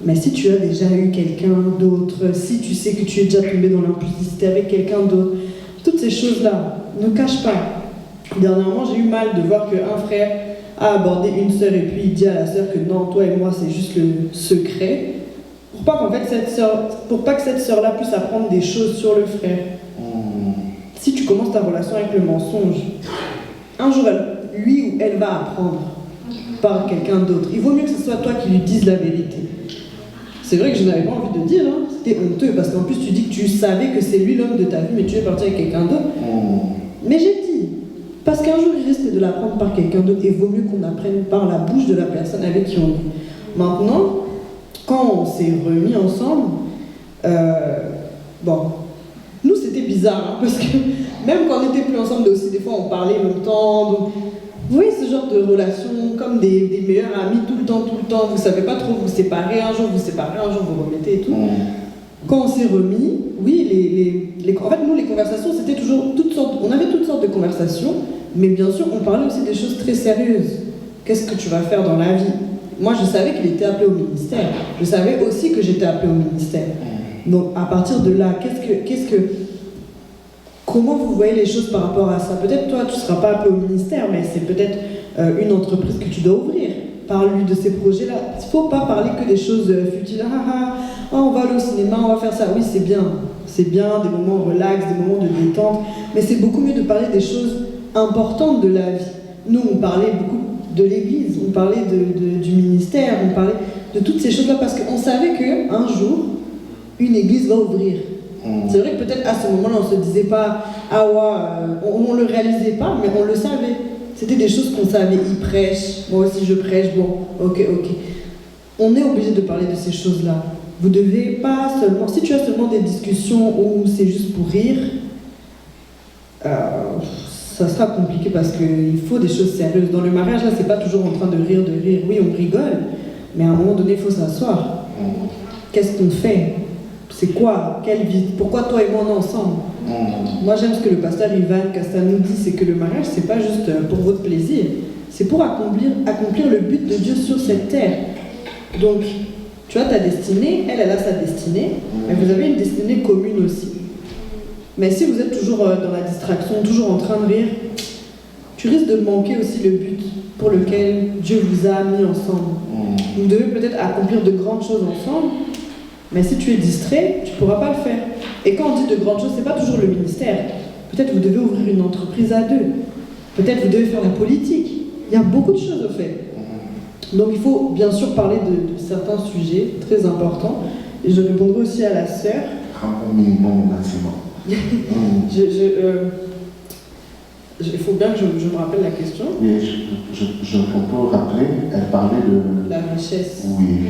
Mais si tu as déjà eu quelqu'un d'autre, si tu sais que tu es déjà tombé dans l'impudicité avec quelqu'un d'autre, toutes ces choses-là, ne cache pas. Dernièrement, j'ai eu mal de voir qu'un frère a abordé une sœur et puis il dit à la sœur que non, toi et moi, c'est juste le secret. Pour pas que cette sœur-là puisse apprendre des choses sur le frère. Si tu commences ta relation avec le mensonge, un jour, lui ou elle va apprendre par quelqu'un d'autre. Il vaut mieux que ce soit toi qui lui dises la vérité. C'est vrai que je n'avais pas envie de dire, hein. C'était honteux, parce qu'en plus tu dis que tu savais que c'est lui l'homme de ta vie, mais tu es parti avec quelqu'un d'autre. Mais j'ai dit, parce qu'un jour il risque de l'apprendre par quelqu'un d'autre, et il vaut mieux qu'on apprenne par la bouche de la personne avec qui on est. Maintenant, quand on s'est remis ensemble, bon, nous c'était bizarre, hein, parce que même quand on n'était plus ensemble aussi, des fois on parlait longtemps, donc, vous voyez ce genre de relation comme des meilleurs amis tout le temps, vous savez pas trop vous séparer, un jour vous séparez, un jour vous remettez et tout. Quand on s'est remis, oui, en fait nous les conversations c'était toujours toutes sortes, on avait toutes sortes de conversations, mais bien sûr on parlait aussi des choses très sérieuses. Qu'est-ce que tu vas faire dans la vie? Moi je savais qu'il était appelé au ministère, je savais aussi que j'étais appelé au ministère. Donc à partir de là, comment vous voyez les choses par rapport à ça? Peut-être toi, tu ne seras pas appelé au ministère, mais c'est peut-être une entreprise que tu dois ouvrir. Parle-lui de ces projets-là. Il ne faut pas parler que des choses futiles. On va aller au cinéma, on va faire ça. Oui, c'est bien. C'est bien, des moments relax, des moments de détente. Mais c'est beaucoup mieux de parler des choses importantes de la vie. Nous, on parlait beaucoup de l'église, on parlait du ministère, on parlait de toutes ces choses-là parce qu'on savait qu'un jour, une église va ouvrir. C'est vrai que peut-être à ce moment-là, on ne se disait pas, ah ouais, on ne le réalisait pas, mais on le savait. C'était des choses qu'on savait. Il prêche, moi aussi je prêche, bon, ok. On est obligé de parler de ces choses-là. Vous devez pas seulement, si tu as seulement des discussions où c'est juste pour rire, ça sera compliqué parce qu'il faut des choses sérieuses. Dans le mariage, là, c'est pas toujours en train de rire. Oui, on rigole, mais à un moment donné, il faut s'asseoir. Qu'est-ce qu'on fait? C'est quoi? Quelle vie? Pourquoi toi et moi on est ensemble? Moi j'aime ce que le pasteur Ivan Casta nous dit, c'est que le mariage c'est pas juste pour votre plaisir, c'est pour accomplir le but de Dieu sur cette terre. Donc tu as ta destinée, elle a sa destinée, mais vous avez une destinée commune aussi. Mais si vous êtes toujours dans la distraction, toujours en train de rire, tu risques de manquer aussi le but pour lequel Dieu vous a mis ensemble. Vous devez peut-être accomplir de grandes choses ensemble, mais si tu es distrait, tu ne pourras pas le faire. Et quand on dit de grandes choses, ce n'est pas toujours le ministère. Peut-être vous devez ouvrir une entreprise à deux. Peut-être vous devez faire la politique. Il y a beaucoup de choses au fait. Donc il faut bien sûr parler de certains sujets très importants. Et je répondrai aussi à la sœur. Un minimum au maximum. Il faut bien que je me rappelle la question. Oui, on peut rappeler, elle parlait de... La richesse. Oui.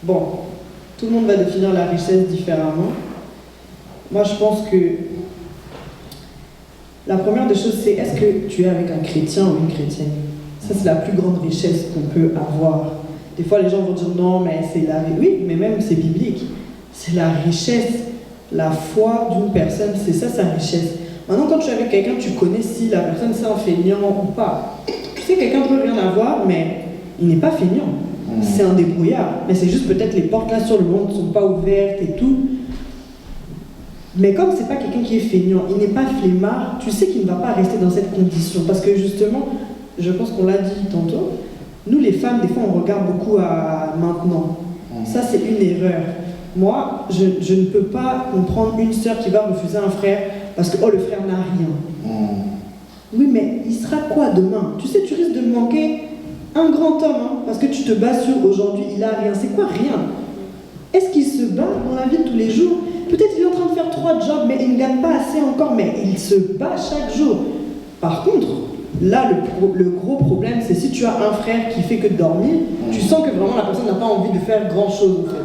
Bon. Tout le monde va définir la richesse différemment. Moi, je pense que la première des choses, c'est est-ce que tu es avec un chrétien ou une chrétienne? Ça, c'est la plus grande richesse qu'on peut avoir. Des fois, les gens vont dire non, mais c'est la... Oui, mais même c'est biblique. C'est la richesse, la foi d'une personne, c'est ça sa richesse. Maintenant, quand tu es avec quelqu'un, tu connais si la personne c'est un feignant ou pas. Tu sais, quelqu'un peut rien avoir, mais il n'est pas feignant. c'est un débrouillard. Mais c'est juste peut-être les portes là sur le monde ne sont pas ouvertes et tout. Mais comme c'est pas quelqu'un qui est feignant, il n'est pas flemmard, tu sais qu'il ne va pas rester dans cette condition. Parce que justement, je pense qu'on l'a dit tantôt, nous les femmes, des fois on regarde beaucoup à maintenant. Ça c'est une erreur. Moi, je ne peux pas comprendre une sœur qui va refuser un frère parce que, oh, le frère n'a rien. Oui, mais il sera quoi demain? Tu sais, tu risques de manquer un grand homme, hein, parce que tu te bases sur aujourd'hui, il a rien. C'est quoi rien? Est-ce qu'il se bat dans la vie de tous les jours? Peut-être qu'il est en train de faire 3 jobs, mais il ne gagne pas assez encore, mais il se bat chaque jour. Par contre, là, le gros problème, c'est si tu as un frère qui fait que dormir, tu sens que vraiment la personne n'a pas envie de faire grand-chose, en fait.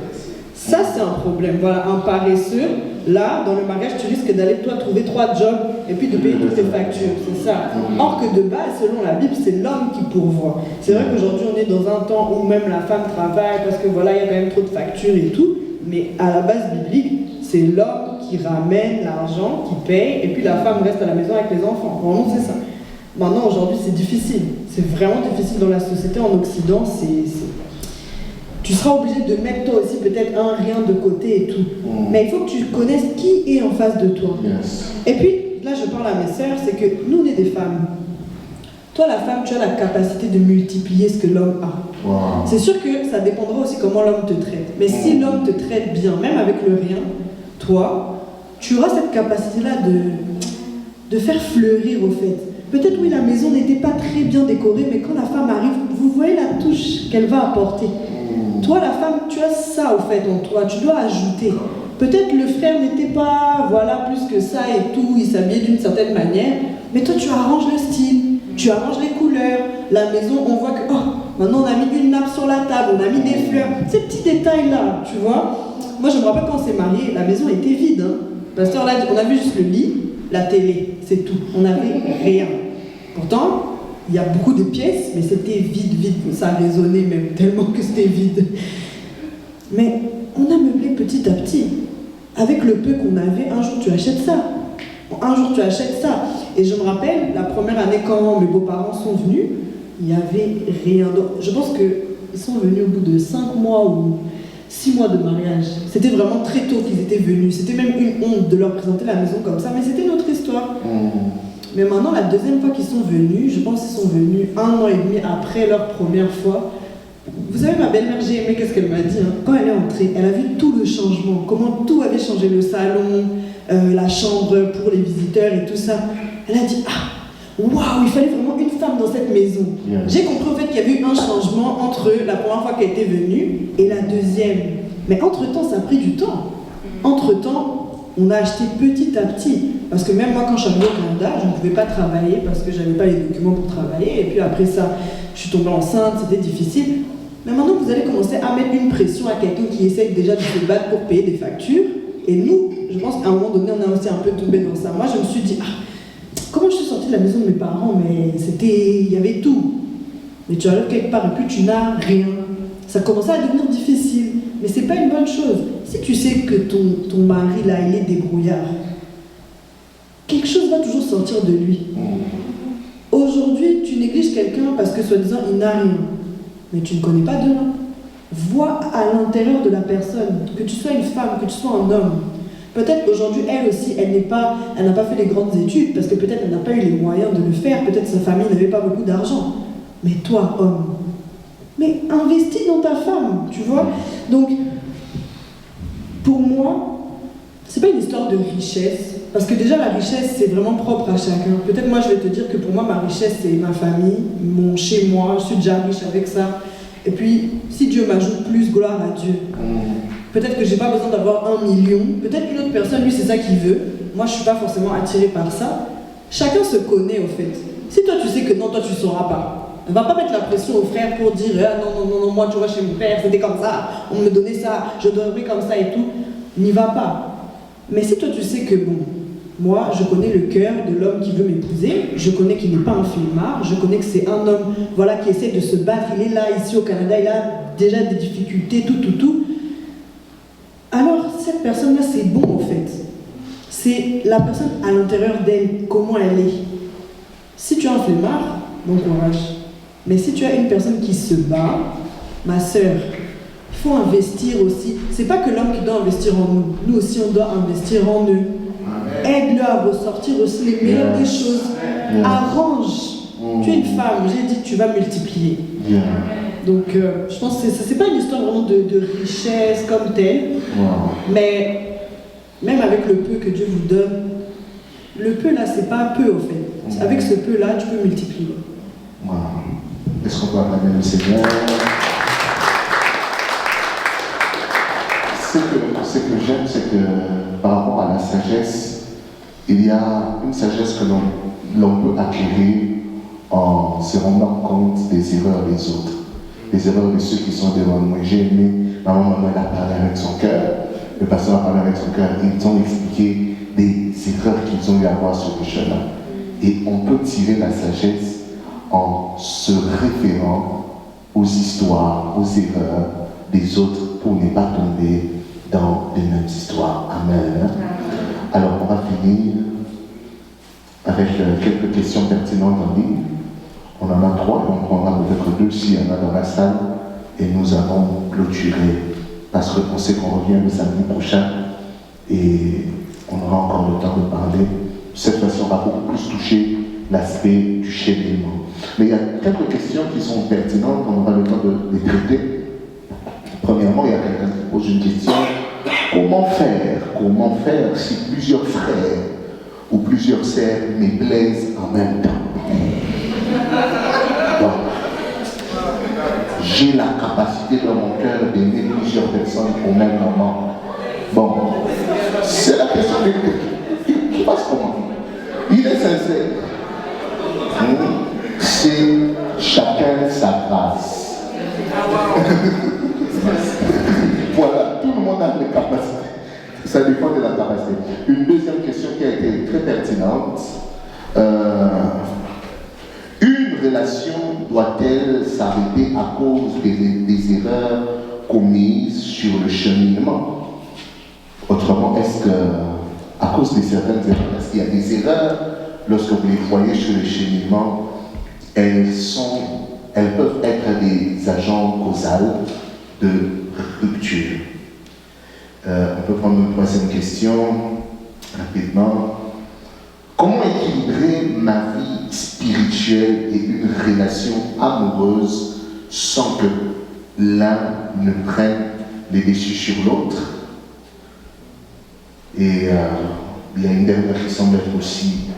Ça, c'est un problème. Voilà, un paresseux, là, dans le mariage, tu risques d'aller, toi, trouver 3 jobs et puis de payer toutes tes factures. C'est ça. Or que de base, selon la Bible, c'est l'homme qui pourvoit. C'est vrai qu'aujourd'hui, on est dans un temps où même la femme travaille parce que voilà, il y a quand même trop de factures et tout. Mais à la base biblique, c'est l'homme qui ramène l'argent, qui paye, et puis la femme reste à la maison avec les enfants. Vraiment, c'est ça. Maintenant, aujourd'hui, c'est difficile. C'est vraiment difficile dans la société en Occident. Tu seras obligé de mettre toi aussi peut-être un rien de côté et tout. Mais il faut que tu connaisses qui est en face de toi. Et puis, là je parle à mes sœurs, c'est que nous on est des femmes. Toi la femme, tu as la capacité de multiplier ce que l'homme a. C'est sûr que ça dépendra aussi comment l'homme te traite. Mais si l'homme te traite bien, même avec le rien, toi, tu auras cette capacité-là de faire fleurir au fait. Peut-être oui, la maison n'était pas très bien décorée, mais quand la femme arrive, vous voyez la touche qu'elle va apporter. Toi, la femme, tu as ça au fait en toi, tu dois ajouter. Peut-être le frère n'était pas, voilà, plus que ça et tout, il s'habillait d'une certaine manière, mais toi, tu arranges le style, tu arranges les couleurs. La maison, on voit que, oh, maintenant on a mis une nappe sur la table, on a mis des fleurs, ces petits détails-là, tu vois. Moi, je me rappelle quand on s'est mariés, la maison était vide. Hein. Le pasteur l'a dit, on a vu juste le lit, la télé, c'est tout. On n'avait rien. Pourtant, il y a beaucoup de pièces, mais c'était vide. Ça résonnait même tellement que c'était vide. Mais on a meublé petit à petit. Avec le peu qu'on avait, un jour tu achètes ça. Un jour tu achètes ça. Et je me rappelle, la première année quand mes beaux-parents sont venus, il n'y avait rien d'autre. Je pense qu'ils sont venus au bout de 5 mois ou 6 mois de mariage. C'était vraiment très tôt qu'ils étaient venus. C'était même une honte de leur présenter la maison comme ça, mais c'était notre histoire. Mais maintenant, la deuxième fois qu'ils sont venus, je pense qu'ils sont venus 1 an et demi après leur première fois. Vous savez, ma belle-mère, j'ai aimé qu'est-ce qu'elle m'a dit. Hein. Quand elle est entrée, elle a vu tout le changement, comment tout avait changé, le salon, la chambre pour les visiteurs et tout ça. Elle a dit, ah, waouh, il fallait vraiment une femme dans cette maison. J'ai compris en fait qu'il y avait eu un changement entre la première fois qu'elle était venue et la deuxième. Mais entre-temps, ça a pris du temps. Entre-temps, on a acheté petit à petit. Parce que même moi, quand je suis arrivée au Canada, je ne pouvais pas travailler parce que je n'avais pas les documents pour travailler. Et puis après ça, je suis tombée enceinte, c'était difficile. Mais maintenant, vous allez commencer à mettre une pression à quelqu'un qui essaye déjà de se battre pour payer des factures. Et nous, je pense qu'à un moment donné, on a aussi un peu tombé dans ça. Moi, je me suis dit, comment je suis sortie de la maison de mes parents, mais il y avait tout. Mais tu arrives quelque part et puis tu n'as rien. Ça commençait à devenir difficile. Mais c'est pas une bonne chose. Si tu sais que ton mari, là, il est débrouillard, quelque chose va toujours sortir de lui. Aujourd'hui, tu négliges quelqu'un parce que, soi-disant, il n'a rien. Mais tu ne connais pas demain. Vois à l'intérieur de la personne, que tu sois une femme, que tu sois un homme. Peut-être aujourd'hui, elle aussi, elle n'a pas fait les grandes études, parce que peut-être elle n'a pas eu les moyens de le faire, peut-être sa famille n'avait pas beaucoup d'argent. Mais toi, homme, mais investis dans ta femme, tu vois. Donc, pour moi, c'est pas une histoire de richesse, parce que déjà la richesse, c'est vraiment propre à chacun. Peut-être moi, je vais te dire que pour moi, ma richesse, c'est ma famille, mon chez-moi, je suis déjà riche avec ça. Et puis, si Dieu m'ajoute plus, gloire à Dieu. Peut-être que j'ai pas besoin d'avoir 1 million. Peut-être qu'une autre personne, lui, c'est ça qu'il veut. Moi, je suis pas forcément attirée par ça. Chacun se connaît, au fait. Si toi, tu sais que non, toi, tu sauras pas. On va pas mettre la pression au frère pour dire ah non, moi, tu vois, chez mon père, c'était comme ça. On me donnait ça, je devrais comme ça et tout. N'y va pas. Mais si toi, tu sais que bon, moi, je connais le cœur de l'homme qui veut m'épouser, je connais qu'il n'est pas un flemmard, je connais que c'est un homme voilà, qui essaie de se battre, il est là, ici au Canada, il a déjà des difficultés, tout. Alors, cette personne-là, c'est bon, en fait. C'est la personne à l'intérieur d'elle, comment elle est. Si tu as un flemmard, bon courage. Mais si tu as une personne qui se bat, ma sœur, il faut investir aussi. C'est pas que l'homme qui doit investir en nous. Nous aussi, on doit investir en eux. Aide-le à ressortir aussi les meilleures des choses. Arrange. Tu es une femme, j'ai dit tu vas multiplier. Donc je pense que c'est pas une histoire vraiment de richesse comme telle, mais même avec le peu que Dieu vous donne, le peu là c'est pas peu au fait. Avec ce peu là tu peux multiplier. Est-ce qu'on peut acclamer le Seigneur? Ce que j'aime, c'est que par rapport à la sagesse, il y a une sagesse que l'on peut acquérir en se rendant compte des erreurs des autres, les erreurs de ceux qui sont devant nous. J'ai aimé, maman elle a parlé avec son cœur, le pasteur a parlé avec son cœur, ils ont expliqué des erreurs qu'ils ont eu à voir sur le chemin. Et on peut tirer la sagesse en se référant aux histoires, aux erreurs des autres pour ne pas tomber dans les mêmes histoires. Amen. Alors on va finir avec quelques questions pertinentes en ligne. On en a 3, on prendra peut-être 2 s'il y en a dans la salle et nous allons clôturer parce qu'on sait qu'on revient le samedi prochain et on aura encore le temps de parler. Cette fois-ci, on va beaucoup plus toucher l'aspect du cheminement. Mais il y a quelques questions qui sont pertinentes, on aura le temps de les traiter. Premièrement, il y a quelqu'un qui pose une question. Comment faire si plusieurs frères ou plusieurs sœurs me plaisent en même temps? Donc, j'ai la capacité dans mon cœur d'aimer plusieurs personnes au même moment. Bon, c'est la question qui passe comment? Il est sincère. C'est chacun sa grâce. Voilà, tout le monde a les capacités. Ça dépend de la capacité. Une deuxième question qui a été très pertinente. Une relation doit-elle s'arrêter à cause des erreurs commises sur le cheminement? Autrement, est-ce que, à cause de certaines erreurs, est-ce qu'il y a des erreurs, lorsque vous les voyez sur le cheminement, elles peuvent être des agents causaux de rupture? On peut prendre une troisième question rapidement. Comment équilibrer ma vie spirituelle et une relation amoureuse sans que l'un ne prenne les dessus sur l'autre? Et il y a une dernière qui semble être aussi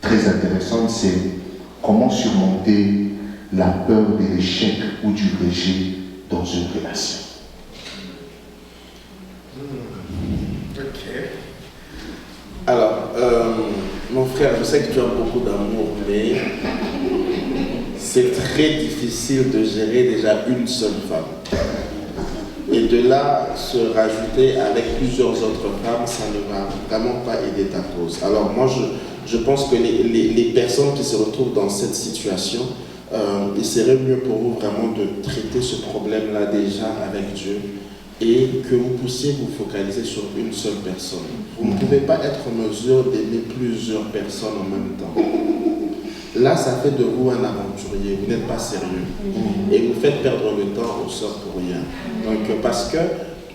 très intéressante, c'est comment surmonter la peur de l'échec ou du rejet dans une relation. Alors, mon frère, je sais que tu as beaucoup d'amour, mais c'est très difficile de gérer déjà une seule femme. Et de là, se rajouter avec plusieurs autres femmes, ça ne va vraiment pas aider ta cause. Alors moi, je pense que les personnes qui se retrouvent dans cette situation, il serait mieux pour vous vraiment de traiter ce problème-là déjà avec Dieu et que vous puissiez vous focaliser sur une seule personne. Vous ne pouvez pas être en mesure d'aimer plusieurs personnes en même temps. Là, ça fait de vous un aventurier, vous n'êtes pas sérieux. Et vous faites perdre le temps aux sœurs pour rien. Donc, parce que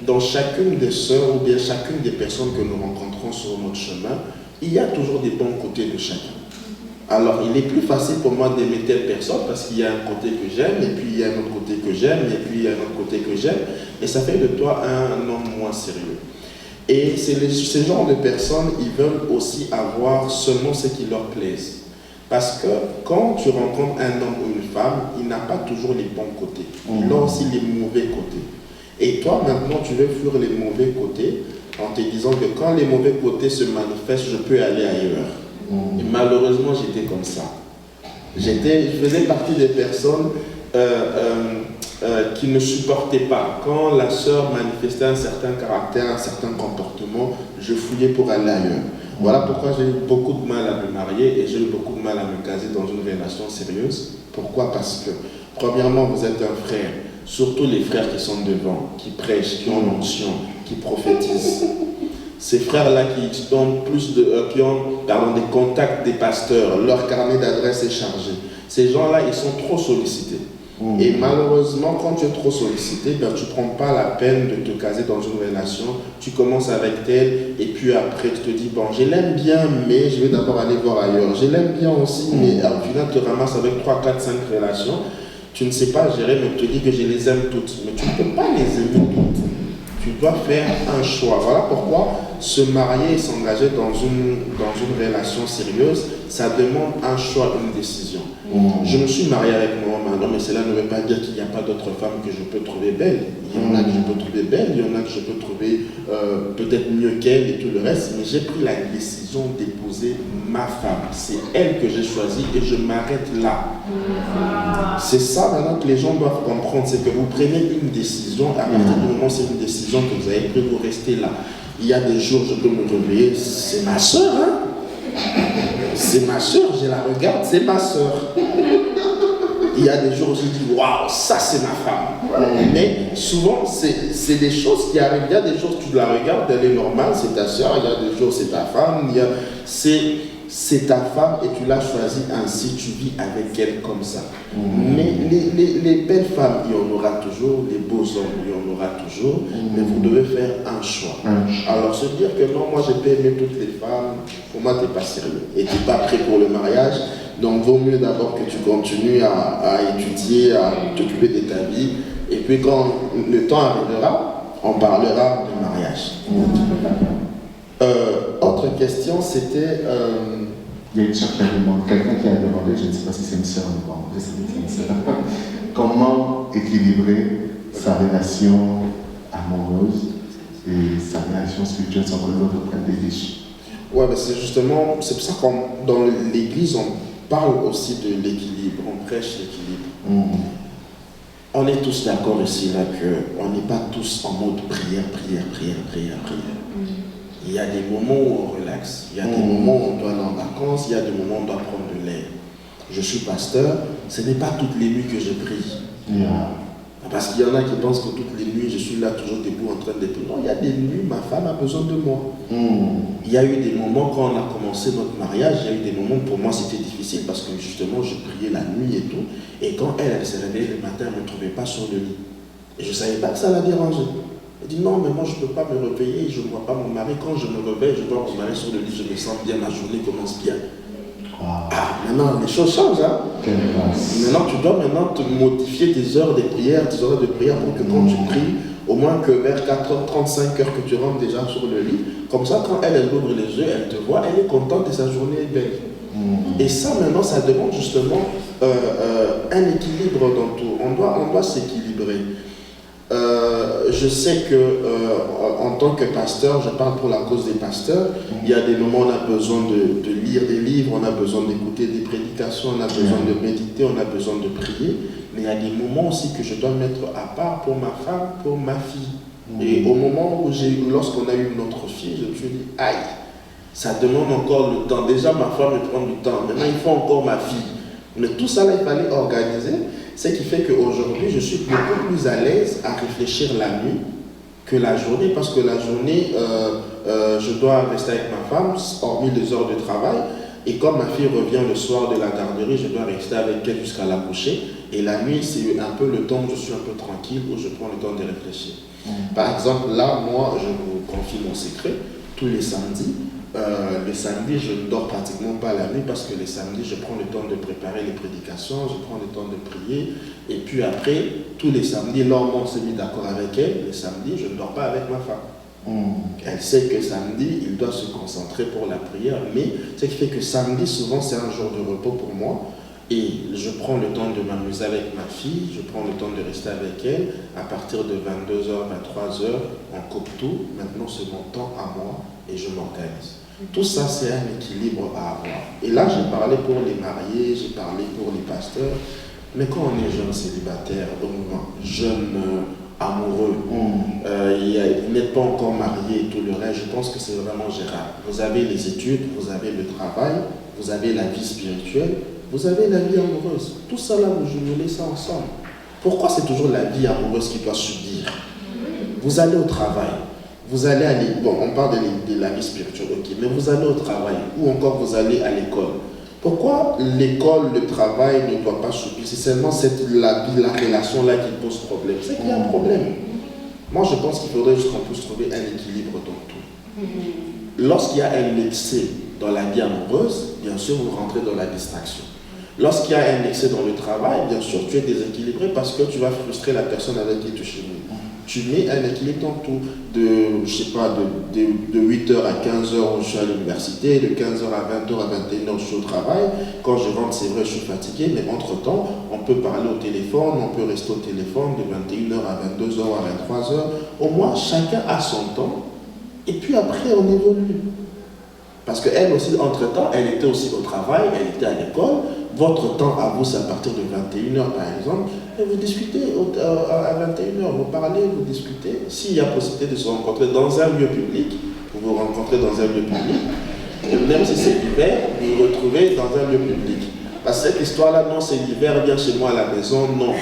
dans chacune des sœurs ou bien chacune des personnes que nous rencontrons sur notre chemin, il y a toujours des bons côtés de chacun. Alors, il est plus facile pour moi d'aimer telle personne parce qu'il y a un côté que j'aime, et puis il y a un autre côté que j'aime, et puis il y a un autre côté que j'aime, et ça fait de toi un homme moins sérieux. Et ce genre de personnes, ils veulent aussi avoir seulement ce qui leur plaise. Parce que quand tu rencontres un homme ou une femme, il n'a pas toujours les bons côtés. Il a aussi les mauvais côtés. Et toi, maintenant, tu veux fuir les mauvais côtés en te disant que quand les mauvais côtés se manifestent, je peux aller ailleurs. Et malheureusement, j'étais comme ça. Je faisais partie des personnes qui ne supportaient pas. Quand la sœur manifestait un certain caractère, un certain comportement, je fouillais pour aller ailleurs. Voilà pourquoi j'ai eu beaucoup de mal à me marier et j'ai eu beaucoup de mal à me caser dans une relation sérieuse. Pourquoi? Parce que, premièrement, vous êtes un frère, surtout les frères qui sont devant, qui prêchent, qui ont l'onction, qui prophétisent. Ces frères-là qui ont des contacts des pasteurs, leur carnet d'adresse est chargé. Ces gens-là, ils sont trop sollicités. Et malheureusement, quand tu es trop sollicité, ben, tu ne prends pas la peine de te caser dans une relation. Tu commences avec elle et puis après tu te dis, bon, je l'aime bien, mais je vais d'abord aller voir ailleurs. Je l'aime bien aussi, mais au final tu te ramasses avec 3, 4, 5 relations. Tu ne sais pas gérer, mais tu te dis que je les aime toutes. Mais tu ne peux pas les aimer toutes. Tu dois faire un choix. Voilà pourquoi se marier et s'engager dans une relation sérieuse, ça demande un choix, une décision. Je me suis marié avec mon homme maintenant, mais cela ne veut pas dire qu'il n'y a pas d'autres femmes que je peux trouver belles. Il y en a que je peux trouver belles, il y en a que je peux trouver peut-être mieux qu'elle et tout le reste, mais j'ai pris la décision d'épouser ma femme. C'est elle que j'ai choisie et je m'arrête là. C'est ça maintenant que les gens doivent comprendre, c'est que vous prenez une décision, à partir du moment où c'est une décision que vous avez prise, vous restez là. Il y a des jours, je peux me réveiller, c'est ma soeur, hein? C'est ma soeur, je la regarde, c'est ma soeur. Il y a des jours où je dis, waouh, ça c'est ma femme. Mais souvent, c'est des choses qui arrivent. Il y a des jours où tu la regardes, elle est normale, c'est ta soeur. Il y a des jours où c'est ta femme. C'est ta femme et tu l'as choisie ainsi, tu vis avec elle comme ça. Mais les belles femmes, il y en aura toujours, les beaux hommes, il y en aura toujours, mais vous devez faire un choix. Alors se dire que non, moi je peux aimer toutes les femmes, pour moi tu n'es pas sérieux et tu n'es pas prêt pour le mariage, donc vaut mieux d'abord que tu continues à étudier, à t'occuper de ta vie, et puis quand le temps arrivera, on parlera de mariage. Autre question, c'était... Il y a une certaine demande. Quelqu'un qui a demandé, je ne sais pas si c'est une sœur ou pas, je sais que c'est une sœur. Comment équilibrer sa relation amoureuse et sa relation spirituelle sans que l'autre prenne des déchets? Ouais, mais c'est justement, c'est pour ça que dans l'église, on parle aussi de l'équilibre, on prêche l'équilibre. On est tous d'accord ici, là, qu'on n'est pas tous en mode prière. Il y a des moments où on relaxe, il y a des moments où on doit aller en vacances, il y a des moments où on doit prendre de l'air. Je suis pasteur, ce n'est pas toutes les nuits que je prie. Parce qu'il y en a qui pensent que toutes les nuits, je suis là toujours debout en train de prier. Non, il y a des nuits, ma femme a besoin de moi. Il y a eu des moments quand on a commencé notre mariage, il y a eu des moments pour moi c'était difficile parce que justement je priais la nuit et tout. Et quand elle s'est réveillée le matin, elle ne me trouvait pas sur le lit. Et je ne savais pas que ça la dérangeait. Elle dit non, mais moi je ne peux pas me réveiller, je ne vois pas mon mari. Quand je me réveille, je vois mon mari sur le lit, je me sens bien, la journée commence bien. Maintenant les choses changent. Hein? Maintenant tu dois te modifier tes heures de prière, pour que quand tu pries, au moins que vers 4h, 35h que tu rentres déjà sur le lit. Comme ça, quand elle ouvre les yeux, elle te voit, elle est contente et sa journée est belle. Et ça maintenant, ça demande justement un équilibre dans tout. On doit s'équilibrer. Je sais que en tant que pasteur, je parle pour la cause des pasteurs, il y a des moments où on a besoin de lire des livres, on a besoin d'écouter des prédications, on a besoin de méditer, on a besoin de prier, mais il y a des moments aussi que je dois mettre à part pour ma femme, pour ma fille. Et au moment où lorsqu'on a eu notre fille, je me suis dit, aïe, ça demande encore le temps. Déjà ma femme me prend du temps, maintenant il faut encore ma fille. Mais tout ça là, il fallait organiser. Ce qui fait qu'aujourd'hui, je suis beaucoup plus à l'aise à réfléchir la nuit que la journée, parce que la journée, je dois rester avec ma femme, hormis les heures de travail, et quand ma fille revient le soir de la garderie, je dois rester avec elle jusqu'à la coucher, et la nuit, c'est un peu le temps où je suis un peu tranquille, où je prends le temps de réfléchir. Par exemple, là, moi, je vous confie mon secret, tous les samedis, les samedis, je ne dors pratiquement pas la nuit parce que les samedis, je prends le temps de préparer les prédications, je prends le temps de prier. Et puis après, tous les samedis, lors où on s'est mis d'accord avec elle, les samedis, je ne dors pas avec ma femme. Elle sait que samedi, il doit se concentrer pour la prière. Mais ce qui fait que samedi, souvent, c'est un jour de repos pour moi. Et je prends le temps de m'amuser avec ma fille, je prends le temps de rester avec elle. À partir de 22h, 23h, on coupe tout. Maintenant, c'est mon temps à moi et je m'organise. Tout ça, c'est un équilibre à avoir. Et là, j'ai parlé pour les mariés, j'ai parlé pour les pasteurs. Mais quand on est jeune célibataire, jeune amoureux, vous n'êtes pas encore marié et tout le reste, je pense que c'est vraiment gérable. Vous avez les études, vous avez le travail, vous avez la vie spirituelle, vous avez la vie amoureuse. Tout ça là, vous jumelez ça ensemble. Pourquoi c'est toujours la vie amoureuse qui doit subir? Vous allez au travail, vous allez on parle de la vie spirituelle, ok, mais vous allez au travail, ou encore vous allez à l'école. Pourquoi l'école, le travail ne doit pas subir? C'est seulement la relation là qui pose problème. C'est qu'il y a un problème. Moi, je pense qu'il faudrait juste qu'on puisse trouver un équilibre dans tout. Lorsqu'il y a un excès dans la vie amoureuse, bien sûr, vous rentrez dans la distraction. Lorsqu'il y a un excès dans le travail, bien sûr, tu es déséquilibré parce que tu vas frustrer la personne avec qui tu chemines. Tu mets un équilibre dans tout, de 8h à 15h je suis à l'université, de 15h à 20h à 21h je suis au travail. Quand je rentre, c'est vrai, je suis fatigué, mais entre-temps, on peut parler au téléphone, on peut rester au téléphone de 21h à 22h à 23h. Au moins, chacun a son temps, et puis après, on évolue. Parce qu'elle aussi, entre-temps, elle était aussi au travail, elle était à l'école. Votre temps à vous, c'est à partir de 21h par exemple, et vous discutez à 21h, vous parlez, vous discutez. S'il y a possibilité de se rencontrer dans un lieu public, vous vous rencontrez dans un lieu public, et même si c'est l'hiver, vous vous retrouvez dans un lieu public. Parce que cette histoire-là, non, c'est l'hiver, viens chez moi à la maison, non.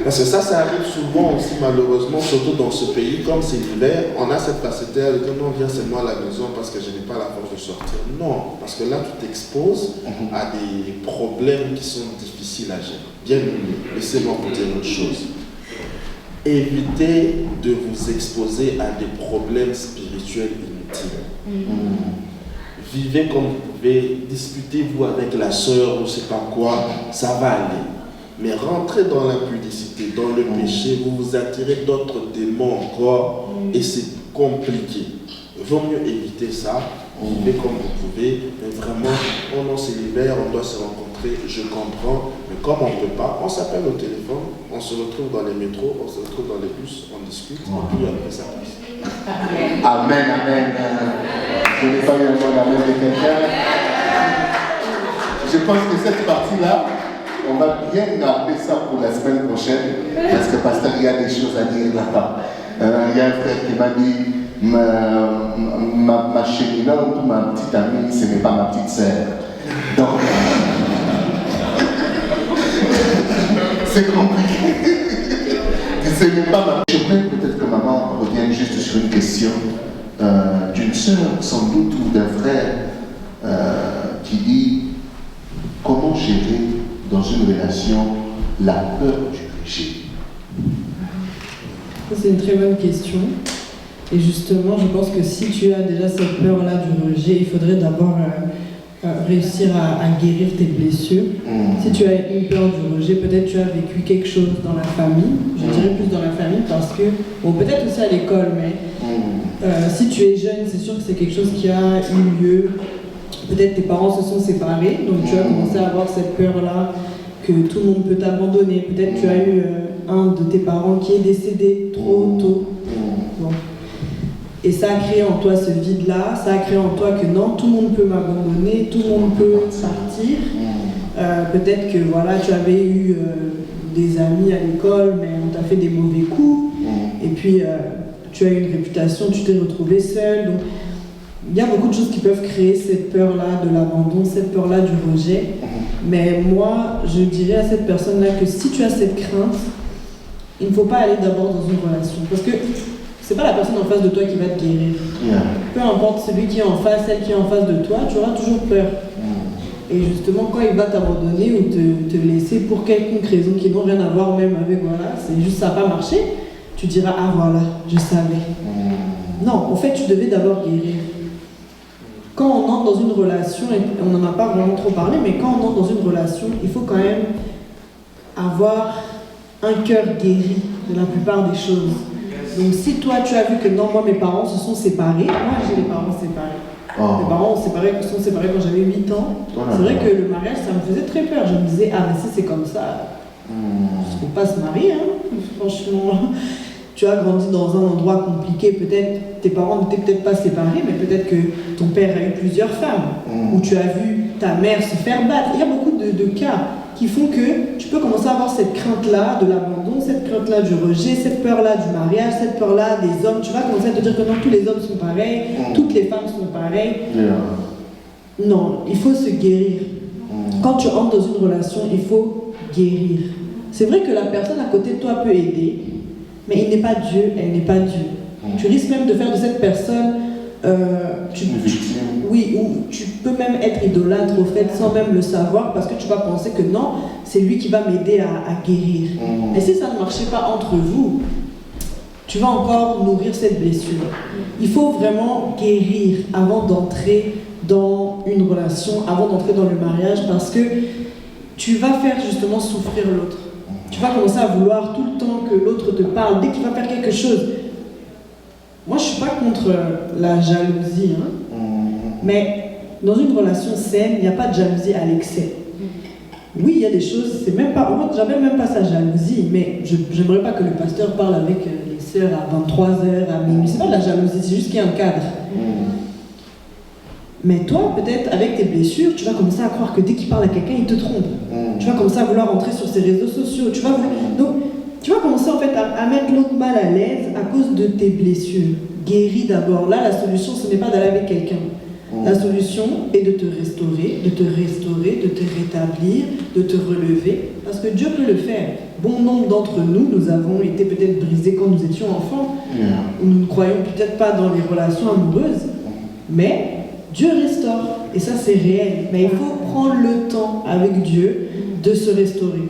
Parce que ça arrive souvent aussi malheureusement, surtout dans ce pays, comme c'est l'hiver, on a cette facilité à dire non, viens c'est moi à la maison parce que je n'ai pas la force de sortir. Non, parce que là tu t'exposes à des problèmes qui sont difficiles à gérer. Bien mieux, laissez-moi vous dire une chose. Évitez de vous exposer à des problèmes spirituels inutiles. Vivez comme vous pouvez, discutez-vous avec la sœur ou je ne sais pas quoi, ça va aller. Mais rentrez dans l'impudicité, dans le péché, vous vous attirez d'autres démons encore et c'est compliqué. Il vaut mieux éviter ça, vivez comme vous pouvez, mais vraiment, on en c'est l'hiver, on doit se rencontrer, je comprends, mais comme on ne peut pas, on s'appelle au téléphone, on se retrouve dans les métros, on se retrouve dans les bus, on discute, et puis après ça passe. Amen, amen. Je n'ai pas eu un bon amen de quelqu'un. Je pense que cette partie-là, on va bien garder ça pour la semaine prochaine, parce que pasteur, il y a des choses à dire là-bas. Il y a un frère qui m'a dit, ma cheminante ou ma petite amie, ce n'est pas ma petite sœur. Donc, c'est compliqué. Ce n'est pas ma... Je voudrais peut-être que maman revienne juste sur une question d'une sœur, sans doute, ou d'un frère qui dit comment gérer dans une relation la peur du péché. C'est une très bonne question. Et justement, je pense que si tu as déjà cette peur-là du rejet, il faudrait d'abord réussir à guérir tes blessures. Si tu as une peur du rejet, peut-être tu as vécu quelque chose dans la famille. Je dirais plus dans la famille parce que, bon, peut-être aussi à l'école, mais si tu es jeune, c'est sûr que c'est quelque chose qui a eu lieu. Peut-être tes parents se sont séparés, donc tu as commencé à avoir cette peur-là que tout le monde peut t'abandonner. Peut-être tu as eu un de tes parents qui est décédé trop tôt. Bon. Et ça a créé en toi ce vide-là, ça a créé en toi que non, tout le monde peut m'abandonner, tout le monde peut partir. Peut-être que voilà, tu avais eu des amis à l'école, mais on t'a fait des mauvais coups. Et puis tu as eu une réputation, tu t'es retrouvé seul. Donc, il y a beaucoup de choses qui peuvent créer cette peur-là de l'abandon, cette peur-là du rejet. Mais moi, je dirais à cette personne-là que si tu as cette crainte, il ne faut pas aller d'abord dans une relation. Parce que c'est pas la personne en face de toi qui va te guérir. Peu importe celui qui est en face, celle qui est en face de toi, tu auras toujours peur. Et justement, quand il va t'abandonner ou te laisser pour quelconque raison qui n'ont rien à voir même avec, voilà, c'est juste ça n'a pas marché, tu diras, ah voilà, je savais. Non, en fait, tu devais d'abord guérir. Quand on entre dans une relation, et on n'en a pas vraiment trop parlé, mais quand on entre dans une relation, il faut quand même avoir un cœur guéri de la plupart des choses. Donc si toi tu as vu que non, moi mes parents se sont séparés, moi j'ai les parents séparés. Mes parents sont séparés quand j'avais 8 ans. C'est vrai que le mariage ça me faisait très peur. Je me disais, ah mais si c'est comme ça, il ne faut pas se marier, hein. Franchement. Tu as grandi dans un endroit compliqué, peut-être tes parents n'étaient peut-être pas séparés, mais peut-être que ton père a eu plusieurs femmes, ou tu as vu ta mère se faire battre. Il y a beaucoup de cas qui font que tu peux commencer à avoir cette crainte-là de l'abandon, cette crainte-là du rejet, cette peur-là du mariage, cette peur-là des hommes. Tu vas commencer à te dire que non, tous les hommes sont pareils, toutes les femmes sont pareilles. Non, il faut se guérir. Quand tu entres dans une relation, il faut guérir. C'est vrai que la personne à côté de toi peut aider, mais il n'est pas Dieu, elle n'est pas Dieu. Tu risques même de faire de cette personne... oui, ou tu peux même être idolâtre au fait sans même le savoir parce que tu vas penser que non, c'est lui qui va m'aider à guérir. Et si ça ne marchait pas entre vous, tu vas encore nourrir cette blessure. Il faut vraiment guérir avant d'entrer dans une relation, avant d'entrer dans le mariage, parce que tu vas faire justement souffrir l'autre. Tu vas commencer à vouloir tout le temps que l'autre te parle, dès qu'il va faire quelque chose. Moi, je ne suis pas contre la jalousie, hein, mais dans une relation saine, il n'y a pas de jalousie à l'excès. Oui, il y a des choses, c'est même pas, moi, j'appelle même pas ça jalousie, mais je n'aimerais pas que le pasteur parle avec les sœurs à 23h, à minuit. C'est pas de la jalousie, c'est juste qu'il y a un cadre. Mais toi, peut-être, avec tes blessures, tu vas commencer à croire que dès qu'il parle à quelqu'un, il te trompe. Tu vas commencer à vouloir entrer sur ses réseaux sociaux. Donc, tu vas commencer en fait à mettre l'autre mal à l'aise à cause de tes blessures. Guéris d'abord. Là, la solution, ce n'est pas d'aller avec quelqu'un. La solution est de te restaurer, de te rétablir, de te relever, parce que Dieu peut le faire. Bon nombre d'entre nous, nous avons été peut-être brisés quand nous étions enfants, ou nous ne croyons peut-être pas dans les relations amoureuses, mais Dieu restaure, et ça c'est réel. Mais il faut prendre le temps avec Dieu de se restaurer.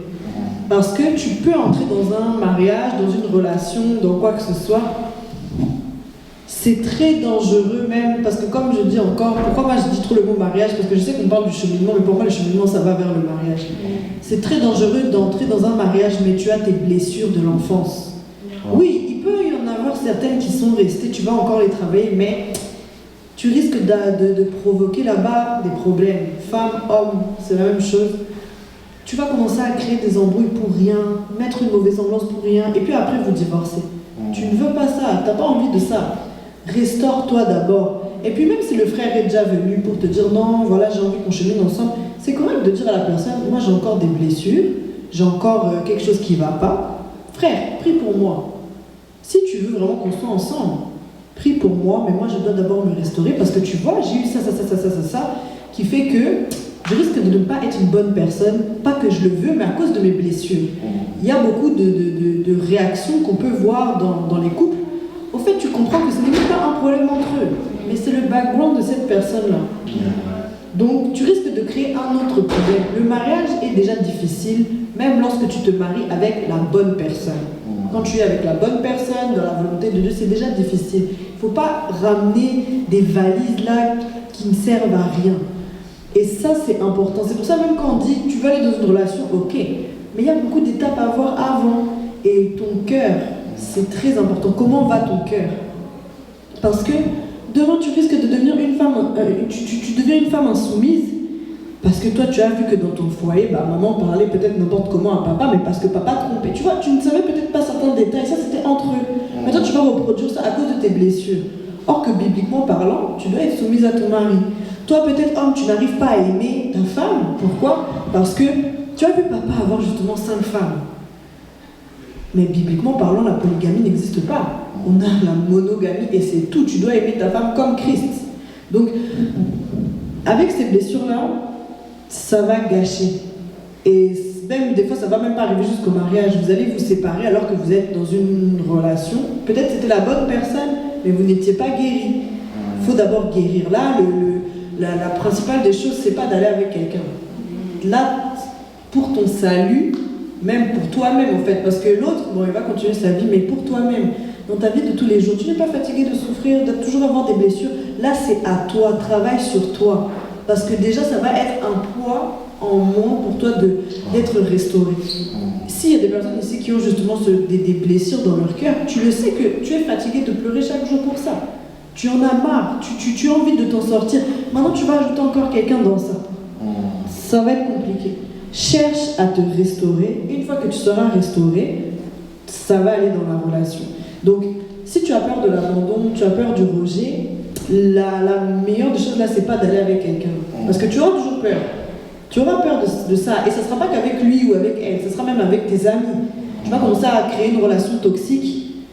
Parce que tu peux entrer dans un mariage, dans une relation, dans quoi que ce soit. C'est très dangereux même, parce que comme je dis encore, pourquoi moi je dis trop le mot mariage? Parce que je sais qu'on parle du cheminement, mais pour moi le cheminement ça va vers le mariage. C'est très dangereux d'entrer dans un mariage, mais tu as tes blessures de l'enfance. Oui, il peut y en avoir certaines qui sont restées, tu vas encore les travailler, mais tu risques de provoquer là-bas des problèmes. Femme, homme, c'est la même chose. Tu vas commencer à créer des embrouilles pour rien, mettre une mauvaise ambiance pour rien, et puis après vous divorcez. Tu ne veux pas ça, tu n'as pas envie de ça. Restaure-toi d'abord. Et puis même si le frère est déjà venu pour te dire non, voilà, j'ai envie qu'on chemine ensemble, c'est correct de dire à la personne, moi j'ai encore des blessures, j'ai encore quelque chose qui ne va pas. Frère, prie pour moi. Si tu veux vraiment qu'on soit ensemble, prie pour moi, mais moi je dois d'abord me restaurer parce que tu vois, j'ai eu ça, qui fait que je risque de ne pas être une bonne personne, pas que je le veux, mais à cause de mes blessures. Il y a beaucoup de réactions qu'on peut voir dans les couples. Au fait, tu comprends que ce n'est même pas un problème entre eux, mais c'est le background de cette personne-là. Donc, tu risques de créer un autre problème. Le mariage est déjà difficile, même lorsque tu te maries avec la bonne personne. Quand tu es avec la bonne personne, dans la volonté de Dieu, c'est déjà difficile. Il ne faut pas ramener des valises là qui ne servent à rien. Et ça, c'est important. C'est pour ça même quand on dit, tu veux aller dans une relation, ok. Mais il y a beaucoup d'étapes à voir avant. Et ton cœur, c'est très important. Comment va ton cœur? Parce que demain, tu risques de devenir une femme, tu deviens une femme insoumise. Parce que toi, tu as vu que dans ton foyer, maman parlait peut-être n'importe comment à papa, mais parce que papa trompait. Tu vois, tu ne savais peut-être pas certains détails. Ça, c'était entre eux. Maintenant, tu vas reproduire ça à cause de tes blessures. Or que bibliquement parlant, tu dois être soumise à ton mari. Toi, peut-être, homme, tu n'arrives pas à aimer ta femme. Pourquoi? Parce que tu as vu papa avoir justement 5 femmes. Mais bibliquement parlant, la polygamie n'existe pas. On a la monogamie et c'est tout. Tu dois aimer ta femme comme Christ. Donc, avec ces blessures-là, ça va gâcher. Et même des fois, ça ne va même pas arriver jusqu'au mariage. Vous allez vous séparer alors que vous êtes dans une relation. Peut-être c'était la bonne personne, mais vous n'étiez pas guéri. Il faut d'abord guérir. Là, la principale des choses, c'est pas d'aller avec quelqu'un. Là, pour ton salut, même pour toi-même en fait, parce que l'autre, bon, il va continuer sa vie, mais pour toi-même, dans ta vie de tous les jours, tu n'es pas fatigué de souffrir, de toujours avoir des blessures. Là, c'est à toi, travaille sur toi. Parce que déjà, ça va être un poids en moins pour toi d'être restauré. S'il y a des personnes ici qui ont justement des blessures dans leur cœur, tu le sais que tu es fatigué de pleurer chaque jour pour ça. Tu en as marre, tu as envie de t'en sortir. Maintenant, tu vas ajouter encore quelqu'un dans ça. Ça va être compliqué. Cherche à te restaurer. Une fois que tu seras restauré, ça va aller dans la relation. Donc, si tu as peur de l'abandon, tu as peur du rejet, la meilleure des choses là, c'est pas d'aller avec quelqu'un. Parce que tu auras toujours peur. Tu auras peur de ça. Et ça ne sera pas qu'avec lui ou avec elle, ça sera même avec tes amis. Tu vas commencer à créer une relation toxique.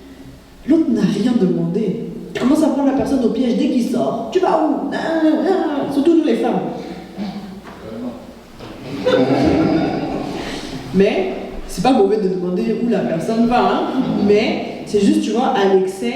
L'autre n'a rien demandé. Tu commences à prendre la personne au piège dès qu'il sort. Tu vas où? Surtout nous les femmes. Mais c'est pas mauvais de demander où la personne va, hein? Mais c'est juste, tu vois, à l'excès,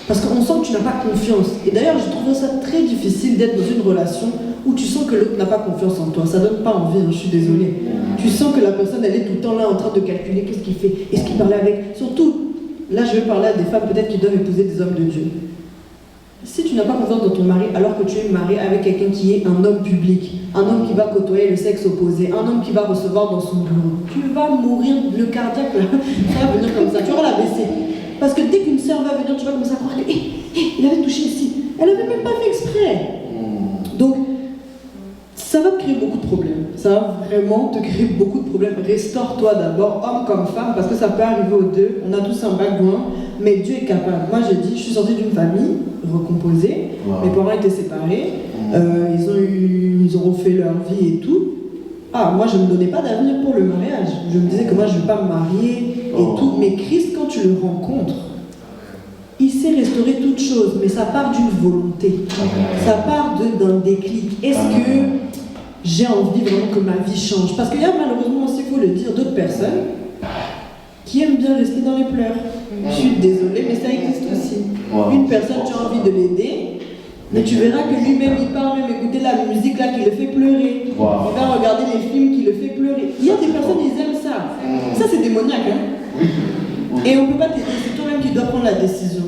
Parce qu'on sent que tu n'as pas confiance. Et d'ailleurs, je trouve ça très difficile d'être dans une relation où tu sens que l'autre n'a pas confiance en toi. Ça donne pas envie, hein, je suis désolée. Tu sens que la personne, elle est tout le temps là en train de calculer qu'est-ce qu'il fait, est-ce qu'il parlait avec. Surtout, là, je vais parler à des femmes peut-être qui doivent épouser des hommes de Dieu. Si tu n'as pas confiance dans ton mari alors que tu es marié avec quelqu'un qui est un homme public, un homme qui va côtoyer le sexe opposé, un homme qui va recevoir dans son bureau, tu vas mourir, le cardiaque, là, ça va venir comme ça, tu vas la baisser. Parce que dès qu'une sœur va venir, tu vas commencer à croire que il avait touché ici. Elle n'avait même pas fait exprès. Donc, ça va te créer beaucoup de problèmes. Ça va vraiment te créer beaucoup de problèmes. Restaure-toi d'abord, homme comme femme, parce que ça peut arriver aux deux. On a tous un background, mais Dieu est capable. Moi, je dis, je suis sortie d'une famille recomposée. Wow. Mes parents étaient séparés. Ils ont refait leur vie et tout. Ah, moi, je ne me donnais pas d'avenir pour le mariage. Je me disais que moi, je ne vais pas me marier et tout. Mais Christ, quand tu le rencontres, il sait restaurer toutes choses, mais ça part d'une volonté. Ça part d'un déclic. Est-ce que j'ai envie vraiment que ma vie change? Parce qu'il y a malheureusement aussi, il faut le dire, d'autres personnes qui aiment bien rester dans les pleurs. Je suis désolée, mais ça existe aussi. Une personne, tu as envie de l'aider, mais tu verras que lui-même, il part même écouter la musique là qui le fait pleurer. Il va regarder les films qui le fait pleurer. Il y a des personnes, ils aiment ça. Ça, c'est démoniaque, hein? Et on ne peut pas t'aider, c'est toi-même qui dois prendre la décision.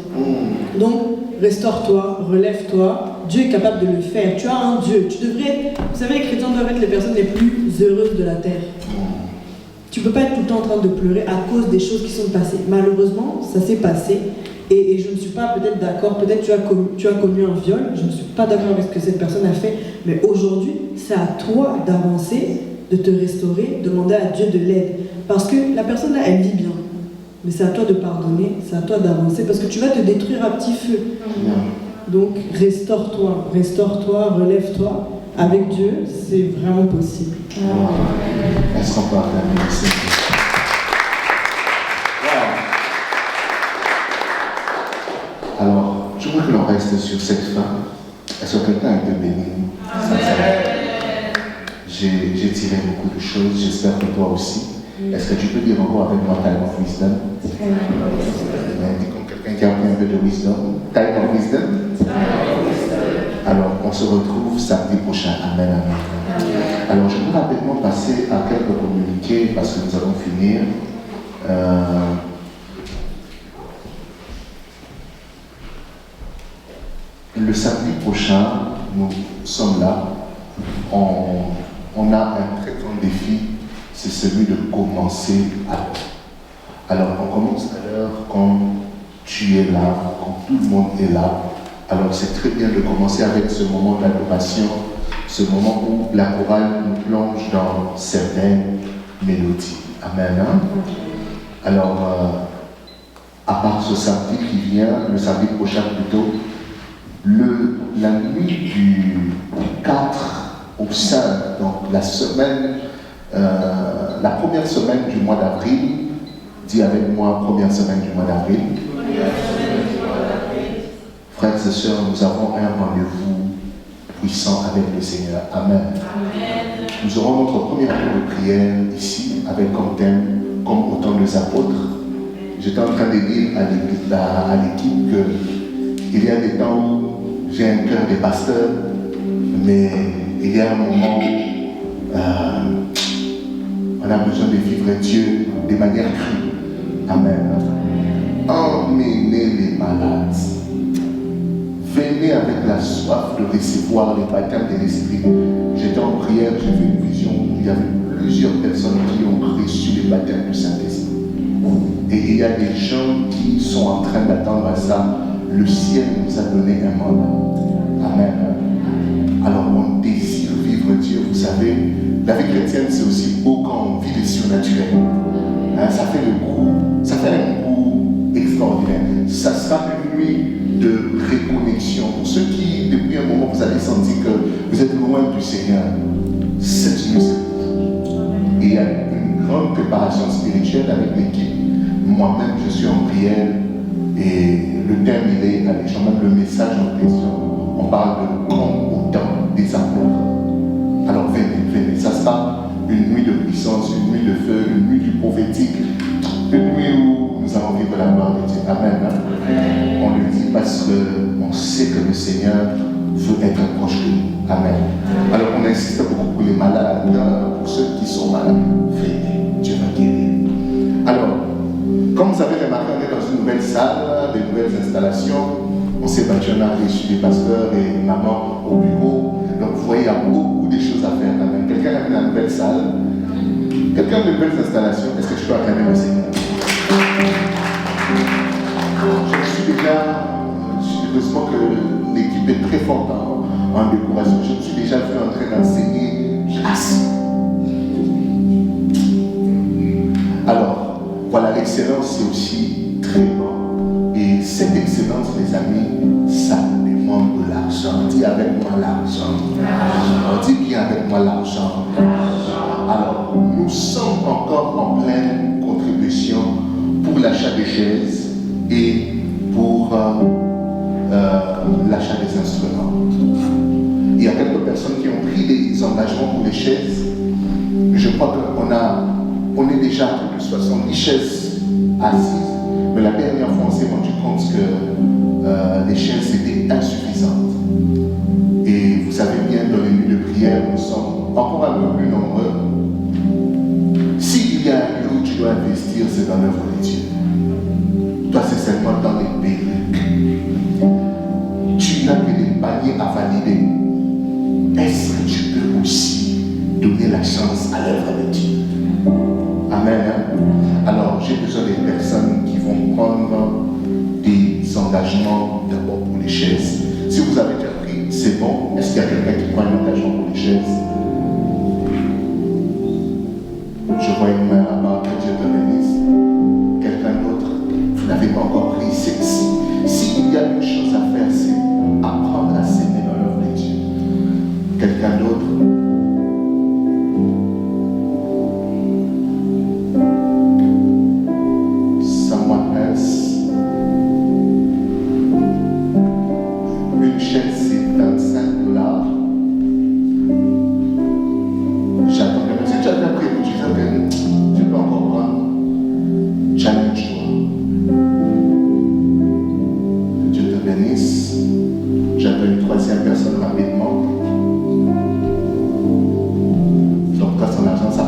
Donc, restaure-toi, relève-toi. Dieu est capable de le faire. Tu as un Dieu. Tu devrais être, vous savez, les chrétiens doivent être les personnes les plus heureuses de la terre. Tu ne peux pas être tout le temps en train de pleurer à cause des choses qui sont passées. Malheureusement, ça s'est passé. Et je ne suis pas peut-être d'accord. Peut-être tu as connu un viol. Je ne suis pas d'accord avec ce que cette personne a fait. Mais aujourd'hui, c'est à toi d'avancer, de te restaurer, demander à Dieu de l'aide. Parce que la personne là, elle vit bien. Mais c'est à toi de pardonner, c'est à toi d'avancer, parce que tu vas te détruire à petit feu. Donc, restaure-toi, relève-toi. Avec Dieu, c'est vraiment possible. Est-ce qu'on peut acclamer ici? Alors, je voudrais que l'on reste sur cette femme. Est-ce que quelqu'un a été béni? J'ai tiré beaucoup de choses, j'espère que toi aussi. Est-ce que tu peux dire encore avec moi Time of Wisdom? Dis comme quelqu'un qui a appris un peu de wisdom. Time of Wisdom? Alors, on se retrouve samedi prochain. Amen, amen. Alors, je vais rapidement passer à quelques communiqués parce que nous allons finir. Le samedi prochain, nous sommes là. On a un très grand défi. C'est celui de commencer à l'heure. Alors, on commence à l'heure quand tu es là, quand tout le monde est là. Alors, c'est très bien de commencer avec ce moment d'adoration, ce moment où la chorale nous plonge dans certaines mélodies. Amen. Hein? Alors, à part ce samedi qui vient, le samedi prochain plutôt, la nuit du 4 au 5, donc la semaine, la première semaine du mois d'avril, dis avec moi, première semaine du mois d'avril. Frères et sœurs, nous avons un rendez-vous puissant avec le Seigneur. Amen. Amen. Nous aurons notre premier cours de prière ici, avec comme thème, comme autant des apôtres. J'étais en train de dire à l'équipe qu'il y a des temps où j'ai un cœur de pasteur, mais il y a un moment où on a besoin de vivre Dieu de manière crue. Amen. Emmenez les malades. Venez avec la soif de recevoir les baptêmes de l'Esprit. J'étais en prière, j'ai vu une vision où il y avait plusieurs personnes qui ont reçu les baptêmes du Saint-Esprit. Et il y a des gens qui sont en train d'attendre à ça. Le ciel nous a donné un mandat. Amen. Alors on désire vivre Dieu. Vous savez, la vie chrétienne c'est aussi beau quand on vit les surnaturels. Ça fait un goût extraordinaire. Ça sera une nuit de réconnexion. Pour ceux qui, depuis un moment, vous avez senti que vous êtes loin du Seigneur, cette nuit, c'est. Et il y a une grande préparation spirituelle avec l'équipe. Moi-même, je suis en prière et le thème, il est alléchant. Même le message en question, on parle de comme au temps des apôtres. Alors venez. Ça sera une nuit de puissance, une nuit de feu, une nuit du prophétique, une nuit où nous allons vivre la gloire de Dieu. Amen. Hein? On le dit. parce qu'on sait que le Seigneur veut être proche de nous. Amen. Alors on insiste beaucoup pour les malades, pour ceux qui sont malades. Venez, Dieu va guérir. Alors, comme vous avez remarqué, on est dans une nouvelle salle, des nouvelles installations. On s'est battu, on a reçu des pasteurs et maman au bureau. Donc vous voyez, il y a beaucoup de choses à faire. Amen. Quelqu'un a vu la nouvelle salle? Quelqu'un a de nouvelles installations? Est-ce que je peux acclamer le Seigneur? Heureusement que l'équipe est très forte en décoration. Je me suis déjà vu en train d'enseigner assis. Alors, voilà, l'excellence c'est aussi très bon. Et cette excellence, les amis, ça demande de l'argent. Dis avec moi l'argent. Dis bien avec moi l'argent. Alors, nous sommes encore en pleine contribution pour l'achat des chaises et pour l'achat des instruments. Il y a quelques personnes qui ont pris des engagements pour les chaises. Je crois qu'on est déjà à plus de 70 chaises assises, mais la dernière fois on s'est rendu compte que les chaises étaient insuffisantes. Et vous savez bien, dans les nuits de prière, nous sommes encore un peu plus nombreux. S'il y a un lieu où tu dois investir, c'est dans l'œuvre de Dieu. Toi, c'est seulement dans les perruques. Tu n'as que des paniers à valider. Est-ce que tu peux aussi donner la chance à l'œuvre de Dieu? Amen. Alors, j'ai besoin des personnes qui vont prendre des engagements d'abord pour les chaises. Si vous avez déjà pris, c'est bon. Est-ce qu'il y a quelqu'un qui prend un engagement pour les chaises? Je vois une main là-bas, que Dieu te bénisse. Quelqu'un d'autre, vous n'avez pas encore pris. S'il y a une chose à faire, c'est apprendre à s'aimer dans l'œuvre de Dieu. Quelqu'un d'autre? Someone else? Une chaise, c'est $25. J'attends que si tu as appris, tu peux encore prendre. Challenge-toi. Dieu te bénisse. J'appelle une troisième personne rapidement. Donc, quand son argent, ça